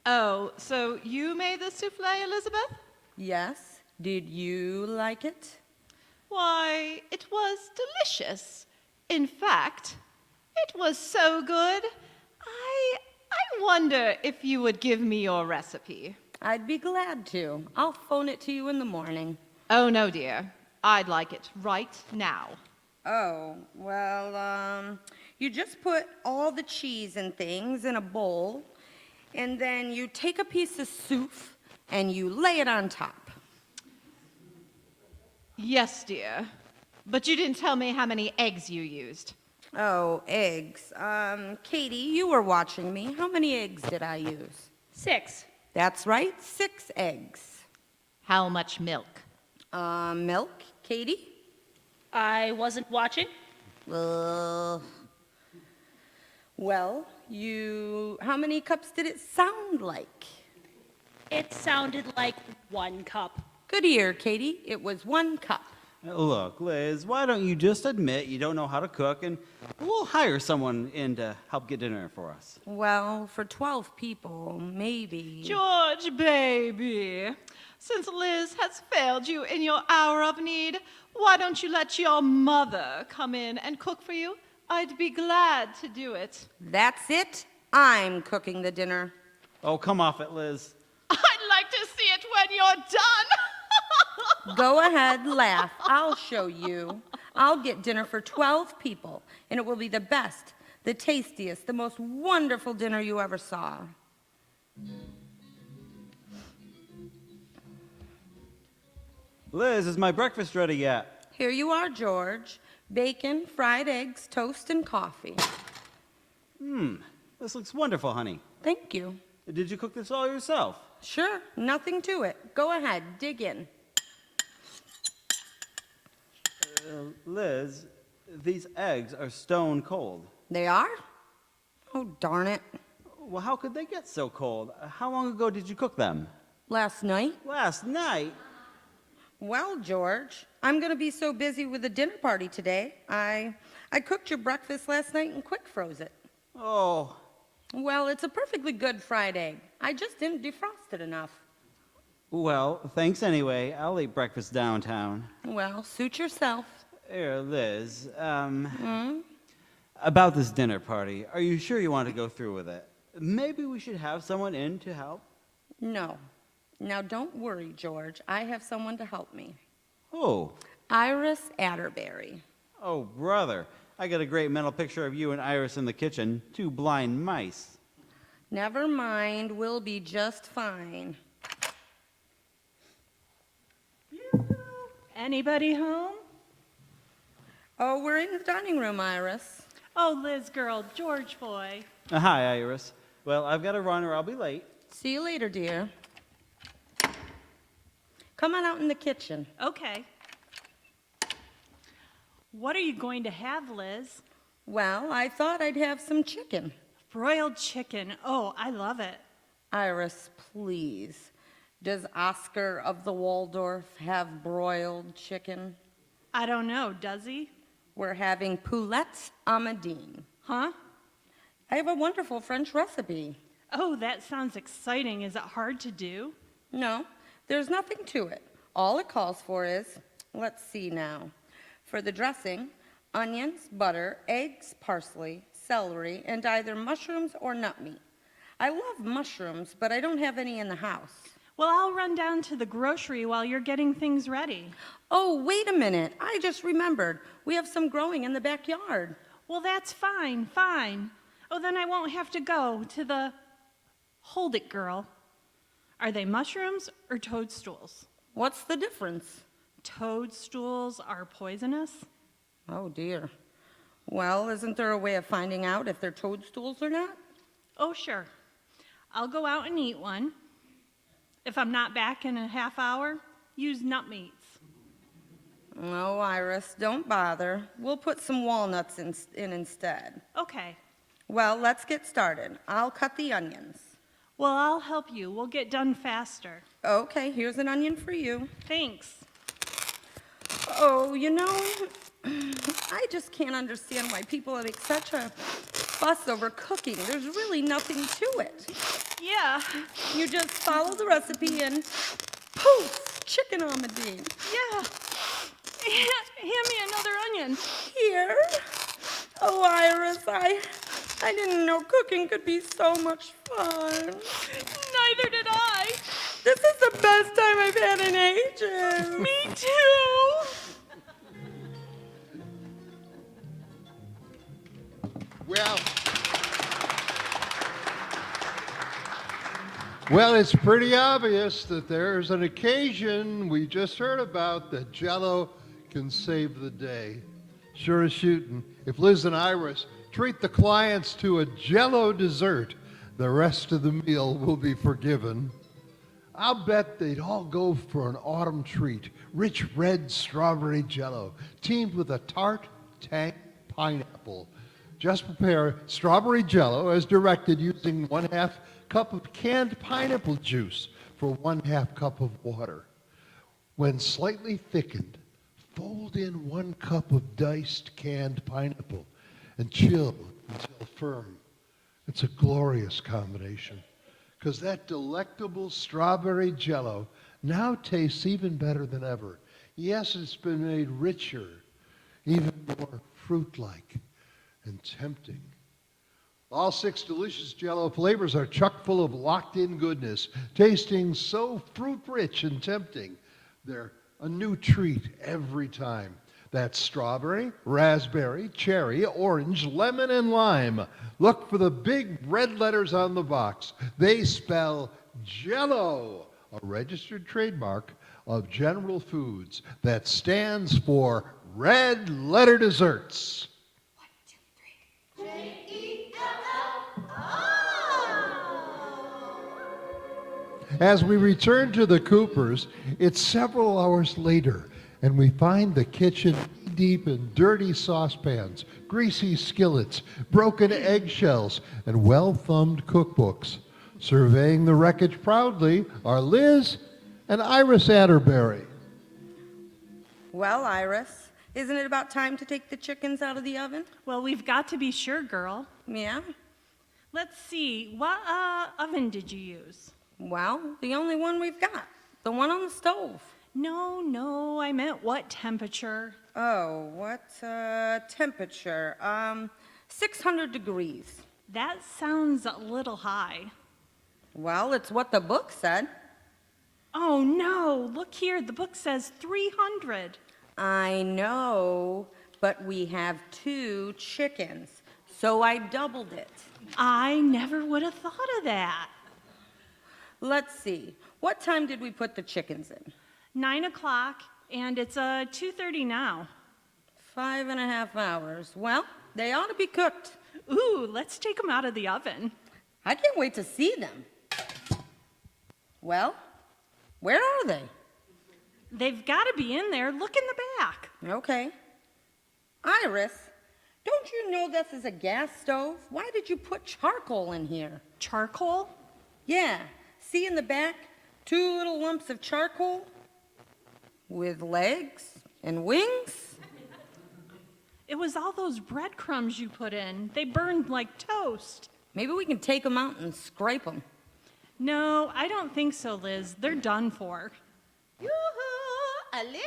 Oh, so you made the souffle, Elizabeth? Yes. Did you like it? Why, it was delicious. In fact, it was so good, I wonder if you would give me your recipe. I'd be glad to. I'll phone it to you in the morning. Oh, no, dear. I'd like it right now. Oh, well, you just put all the cheese and things in a bowl, and then you take a piece of soup and you lay it on top. Yes, dear. But you didn't tell me how many eggs you used. Oh, eggs. Katie, you were watching me. How many eggs did I use? 6. That's right, 6 eggs. How much milk? Milk, Katie? I wasn't watching. Well, how many cups did it sound like? It sounded like 1 cup. Good ear, Katie. It was 1 cup. Look, Liz, why don't you just admit you don't know how to cook and we'll hire someone in to help get dinner for us? Well, for 12 people, maybe. George, baby, since Liz has failed you in your hour of need, why don't you let your mother come in and cook for you? I'd be glad to do it. That's it. I'm cooking the dinner. Oh, come off it, Liz. I'd like to see it when you're done. Go ahead, laugh. I'll show you. I'll get dinner for 12 people, and it will be the best, the tastiest, the most wonderful dinner you ever saw. Liz, is my breakfast ready yet? Here you are, George. Bacon, fried eggs, toast, and coffee. This looks wonderful, honey. Thank you. Did you cook this all yourself? Sure, nothing to it. Go ahead, dig in. Liz, these eggs are stone cold. They are? Oh, darn it. Well, how could they get so cold? How long ago did you cook them? Last night? Last night? Well, George, I'm going to be so busy with the dinner party today. I cooked your breakfast last night and quick froze it. Oh. Well, it's a perfectly good fried egg. I just didn't defrost it enough. Well, thanks anyway. I'll eat breakfast downtown. Well, suit yourself. Here, Liz, about this dinner party, are you sure you want to go through with it? Maybe we should have someone in to help? No. Now, don't worry, George. I have someone to help me. Oh. Iris Atterbury. Oh, brother. I got a great mental picture of you and Iris in the kitchen. 2 blind mice. Never mind. We'll be just fine. Anybody home? Oh, we're in the dining room, Iris. Oh, Liz girl, George boy. Hi, Iris. Well, I've got to run or I'll be late. See you later, dear. Come on out in the kitchen. Okay. What are you going to have, Liz? Well, I thought I'd have some chicken. Broiled chicken. Oh, I love it. Iris, please. Does Oscar of the Waldorf have broiled chicken? I don't know, does he? We're having poulettes Amadine. Huh? I have a wonderful French recipe. Oh, that sounds exciting. Is it hard to do? No, there's nothing to it. All it calls for is, let's see now. For the dressing, onions, butter, eggs, parsley, celery, and either mushrooms or nut meat. I love mushrooms, but I don't have any in the house. Well, I'll run down to the grocery while you're getting things ready. Oh, wait a minute. I just remembered. We have some growing in the backyard. Well, that's fine, fine. Oh, then I won't have to go to the... Hold it, girl. Are they mushrooms or toadstools? What's the difference? Toadstools are poisonous. Oh, dear. Well, isn't there a way of finding out if they're toadstools or not? Oh, sure. I'll go out and eat one. If I'm not back in a half hour, use nut meats. Oh, Iris, don't bother. We'll put some walnuts in instead. Okay. Well, let's get started. I'll cut the onions. Well, I'll help you. We'll get done faster. Okay, here's an onion for you. Thanks. Oh, you know, I just can't understand why people make such a fuss over cooking. There's really nothing to it. Yeah. You just follow the recipe and poof, chicken almondine. Yeah. Hand me another onion. Here? Oh, Iris, I didn't know cooking could be so much fun. Neither did I. This is the best time I've had in ages. Me too. Well, it's pretty obvious that there's an occasion we just heard about that Jell-O can save the day. Sure as shooting. If Liz and Iris treat the clients to a Jell-O dessert, the rest of the meal will be forgiven. I'll bet they'd all go for an autumn treat, rich red strawberry Jell-O, teamed with a tart tank pineapple. Just prepare strawberry Jell-O as directed using 1/2 cup of canned pineapple juice for 1/2 cup of water. When slightly thickened, fold in 1 cup of diced canned pineapple and chill until firm. It's a glorious combination because that delectable strawberry Jell-O now tastes even better than ever. Yes, it's been made richer, even more fruit-like and tempting. All 6 delicious Jell-O flavors are chock full of locked-in goodness, tasting so fruit-rich and tempting. They're a new treat every time. That's strawberry, raspberry, cherry, orange, lemon, and lime. Look for the big red letters on the box. They spell Jell-O, a registered trademark of General Foods that stands for Red Letter Desserts. As we return to the Coopers, it's several hours later, and we find the kitchen deep in dirty saucepans, greasy skillets, broken eggshells, and well-thumbed cookbooks. Surveying the wreckage proudly are Liz and Iris Atterbury. Well, Iris, isn't it about time to take the chickens out of the oven? Well, we've got to be sure, girl. Yeah? Let's see. What oven did you use? Well, the only one we've got. The one on the stove. No, I meant what temperature? Oh, what temperature? 600 degrees. That sounds a little high. Well, it's what the book said. Oh, no. Look here. The book says 300. I know, but we have 2 chickens, so I doubled it. I never would have thought of that. Let's see. What time did we put the chickens in? 9 o'clock, and it's 2:30 now. 5.5 hours. Well, they ought to be cooked. Ooh, let's take them out of the oven. I can't wait to see them. Well, where are they? They've got to be in there. Look in the back. Okay. Iris, don't you know this is a gas stove? Why did you put charcoal in here? Charcoal? Yeah. See in the back? 2 little lumps of charcoal with legs and wings? It was all those breadcrumbs you put in. They burned like toast. Maybe we can take them out and scrape them. No, I don't think so, Liz. They're done for. Yoo-hoo! Elizabeth!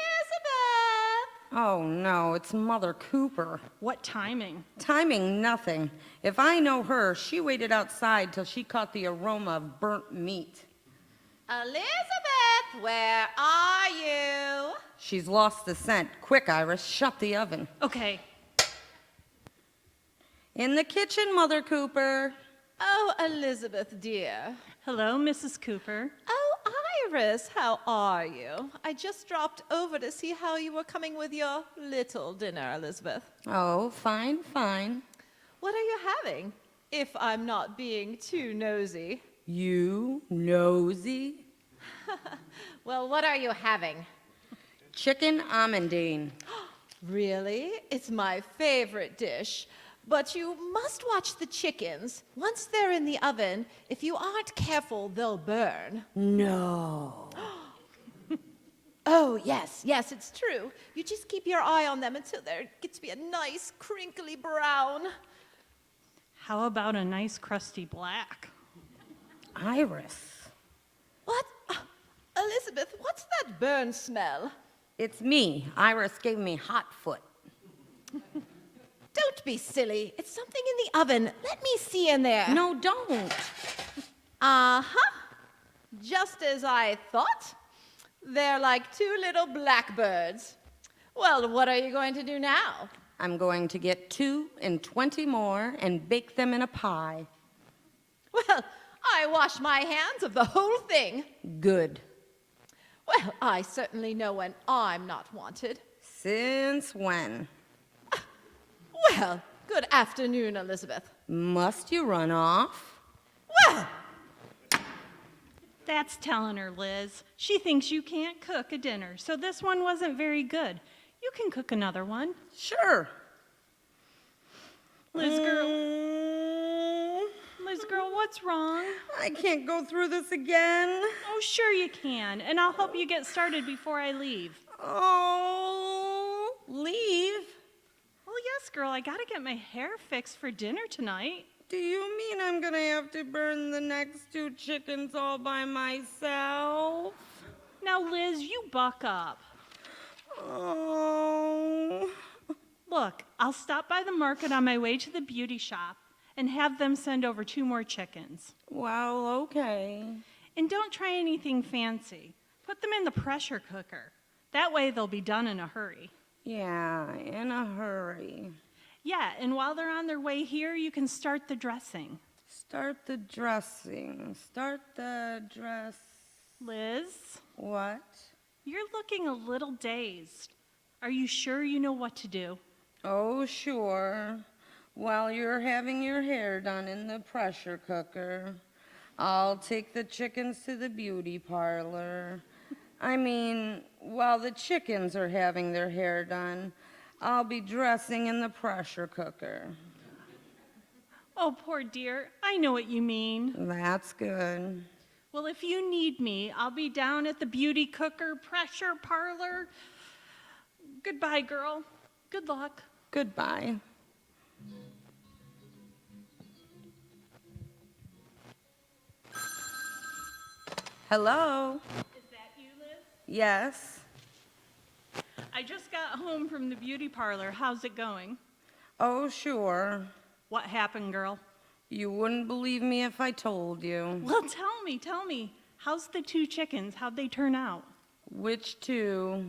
Oh no, it's Mother Cooper. What timing? Timing nothing. If I know her, she waited outside till she caught the aroma of burnt meat. Elizabeth, where are you? She's lost the scent. Quick, Iris, shut the oven. Okay. In the kitchen, Mother Cooper. Oh, Elizabeth, dear. Hello, Mrs. Cooper. Oh, Iris, how are you? I just dropped over to see how you were coming with your little dinner, Elizabeth. Oh, fine, fine. What are you having, if I'm not being too nosy? You nosy? Well, what are you having? Chicken amandine. Really? It's my favorite dish. But you must watch the chickens. Once they're in the oven, if you aren't careful, they'll burn. No. Oh, yes, it's true. You just keep your eye on them until there gets to be a nice, crinkly brown. How about a nice crusty black? Iris. What? Elizabeth, what's that burn smell? It's me. Iris gave me hot foot. Don't be silly. It's something in the oven. Let me see in there. No, don't. Uh-huh. Just as I thought. They're like two little blackbirds. Well, what are you going to do now? I'm going to get 2 and 20 more and bake them in a pie. Well, I wash my hands of the whole thing. Good. Well, I certainly know when I'm not wanted. Since when? Well, good afternoon, Elizabeth. Must you run off? Well, That's telling her, Liz. She thinks you can't cook a dinner, so this one wasn't very good. You can cook another one. Sure. Liz girl, what's wrong? I can't go through this again. Oh, sure you can, and I'll help you get started before I leave. Oh, leave? Well, yes, girl, I gotta get my hair fixed for dinner tonight. Do you mean I'm gonna have to burn the next 2 chickens all by myself? Now, Liz, you buck up. Oh. Look, I'll stop by the market on my way to the beauty shop and have them send over 2 more chickens. Well, okay. And don't try anything fancy. Put them in the pressure cooker. That way they'll be done in a hurry. Yeah, in a hurry. Yeah, and while they're on their way here, you can start the dressing. Start the dressing. Start the dress. Liz? What? You're looking a little dazed. Are you sure you know what to do? Oh, sure. While you're having your hair done in the pressure cooker, I'll take the chickens to the beauty parlor. I mean, while the chickens are having their hair done, I'll be dressing in the pressure cooker. Oh, poor dear. I know what you mean. That's good. Well, if you need me, I'll be down at the beauty cooker pressure parlor. Goodbye, girl. Good luck. Goodbye. Hello? Is that you, Liz? Yes. I just got home from the beauty parlor. How's it going? Oh, sure. What happened, girl? You wouldn't believe me if I told you. Well, tell me. How's the 2 chickens? How'd they turn out? Which 2?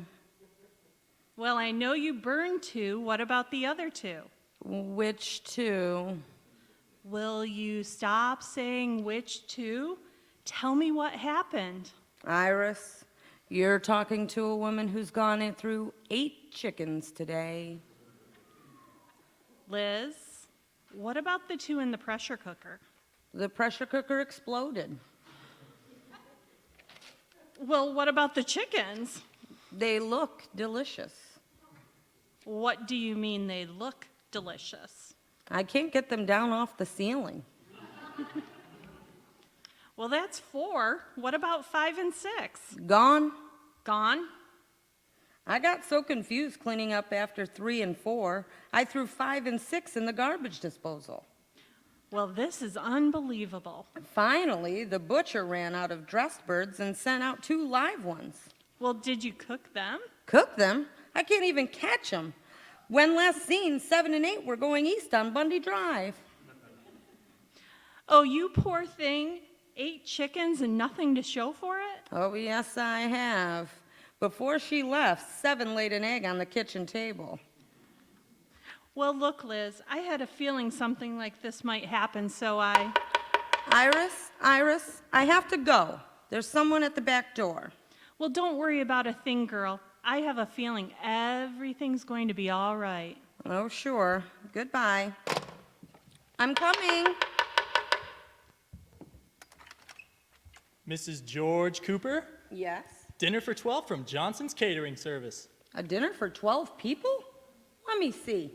Well, I know you burned 2. What about the other 2? Which 2? Will you stop saying which 2? Tell me what happened. Iris, you're talking to a woman who's gone in through 8 chickens today. Liz, what about the 2 in the pressure cooker? The pressure cooker exploded. Well, what about the chickens? They look delicious. What do you mean they look delicious? I can't get them down off the ceiling. Well, that's 4. What about 5 and 6? Gone. Gone? I got so confused cleaning up after 3 and 4, I threw 5 and 6 in the garbage disposal. Well, this is unbelievable. Finally, the butcher ran out of dressed birds and sent out 2 live ones. Well, did you cook them? Cook them? I can't even catch them. When last seen, 7 and 8 were going east on Bundy Drive. Oh, you poor thing. 8 chickens and nothing to show for it? Oh, yes, I have. Before she left, 7 laid an egg on the kitchen table. Well, look, Liz, I had a feeling something like this might happen, so I... Iris, I have to go. There's someone at the back door. Well, don't worry about a thing, girl. I have a feeling everything's going to be all right. Oh, sure. Goodbye. I'm coming. Mrs. George Cooper? Yes? Dinner for 12 from Johnson's Catering Service. A dinner for 12 people? Let me see.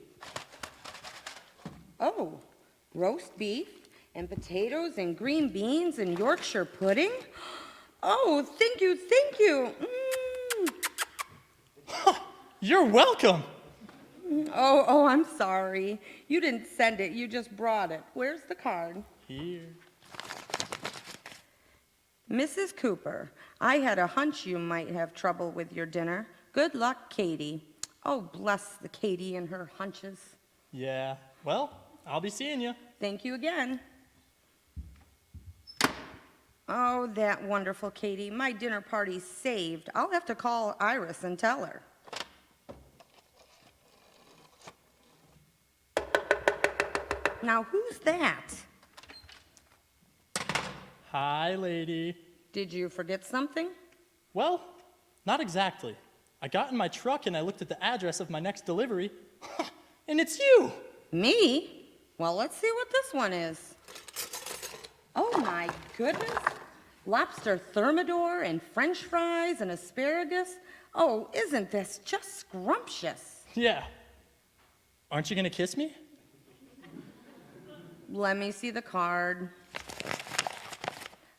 Oh, roast beef and potatoes and green beans and Yorkshire pudding? Oh, thank you, thank you. You're welcome. Oh, I'm sorry. You didn't send it, you just brought it. Where's the card? Here. Mrs. Cooper, I had a hunch you might have trouble with your dinner. Good luck, Katie. Oh, bless the Katie and her hunches. Yeah, well, I'll be seeing you. Thank you again. Oh, that wonderful Katie. My dinner party's saved. I'll have to call Iris and tell her. Now, who's that? Hi, lady. Did you forget something? Well, not exactly. I got in my truck and I looked at the address of my next delivery, and it's you. Me? Well, let's see what this one is. Oh, my goodness. Lobster thermidor and French fries and asparagus. Oh, isn't this just scrumptious? Yeah. Aren't you going to kiss me? Let me see the card.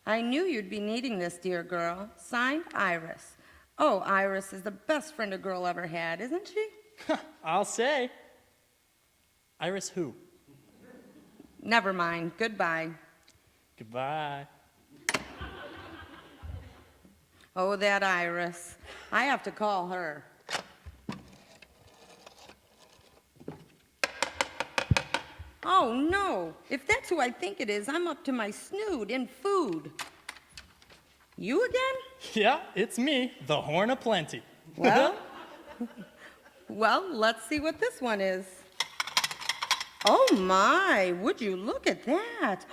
I knew you'd be needing this, dear girl. Signed, Iris. Oh, Iris is the best friend a girl ever had, isn't she? I'll say. Iris who? Never mind. Goodbye. Goodbye. Oh, that Iris. I have to call her. Oh, no. If that's who I think it is, I'm up to my snoot in food. You again? Yeah, it's me, the Horn of Plenty. Well, let's see what this one is. Oh, my. Would you look at that?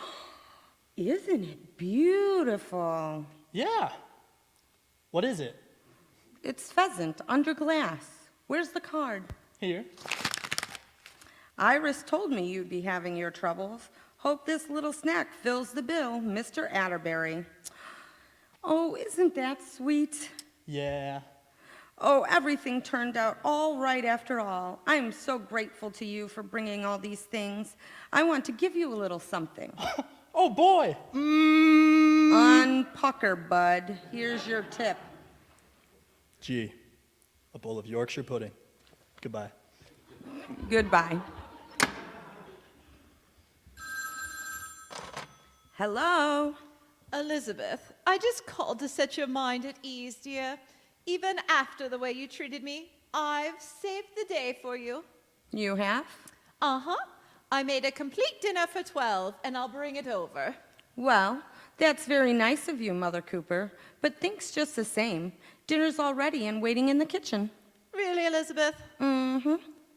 Isn't it beautiful? Yeah. What is it? It's pheasant under glass. Where's the card? Here. Iris told me you'd be having your troubles. Hope this little snack fills the bill, Mr. Atterbury. Oh, isn't that sweet? Yeah. Oh, everything turned out all right after all. I'm so grateful to you for bringing all these things. I want to give you a little something. Oh, boy. Unpucker, bud. Here's your tip. Gee, a bowl of Yorkshire pudding. Goodbye. Goodbye. Hello? Elizabeth, I just called to set your mind at ease, dear. Even after the way you treated me, I've saved the day for you. You have? Uh-huh. I made a complete dinner for 12, and I'll bring it over. Well, that's very nice of you, Mother Cooper, but thanks just the same. Dinner's all ready and waiting in the kitchen. Really, Elizabeth? Mm-hmm.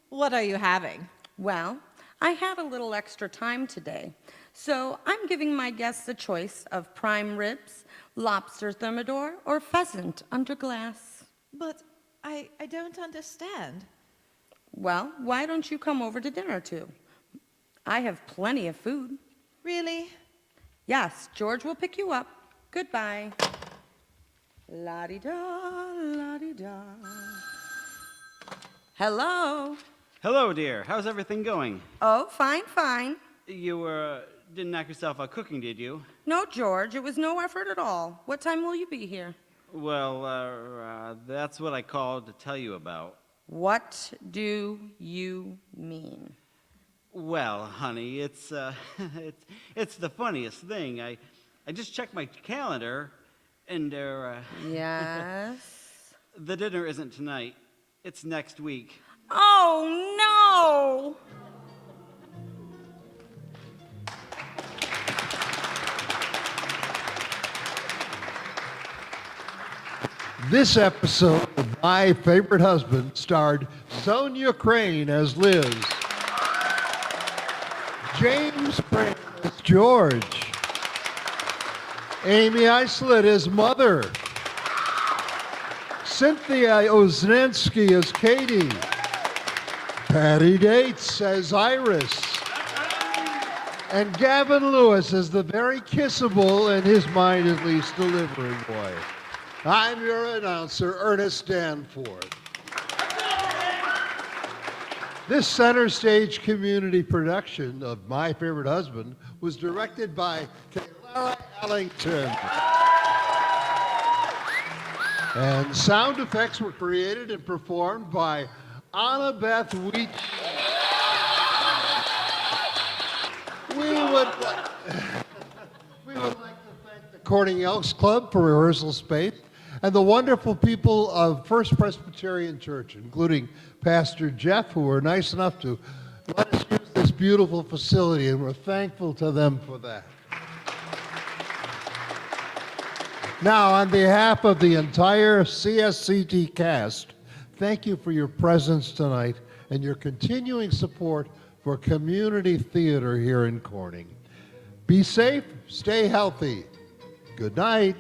What are you having? Well, I had a little extra time today, so I'm giving my guests a choice of prime ribs, lobster thermidor, or pheasant under glass. But I don't understand. Well, why don't you come over to dinner, too? I have plenty of food. Really? Yes, George will pick you up. Goodbye. La-di-da, la-di-da. Hello? Hello, dear. How's everything going? Oh, fine, fine. You, didn't knock yourself out cooking, did you? No, George, it was no effort at all. What time will you be here? Well, that's what I called to tell you about. What do you mean? Well, honey, it's it's the funniest thing. I just checked my calendar, and Yes? the dinner isn't tonight. It's next week. Oh, no! This episode of My Favorite Husband starred Sonia Crane as Liz, James Crane as George, Amy Islett as Mother, Cynthia Oznensky as Katie, Patty Dates as Iris, and Gavin Lewis as the very kissable, in his mind at least, delivery boy. I'm your announcer, Ernest Danforth. This center stage community production of My Favorite Husband was directed by Clara Ellington. And sound effects were created and performed by Anna Beth Wheat. We would like to thank the Corning Elks Club for rehearsal space and the wonderful people of First Presbyterian Church, including Pastor Jeff, who were nice enough to let us use this beautiful facility, and we're thankful to them for that. Now, on behalf of the entire CSCT cast, thank you for your presence tonight and your continuing support for community theater here in Corning. Be safe, stay healthy. Good night.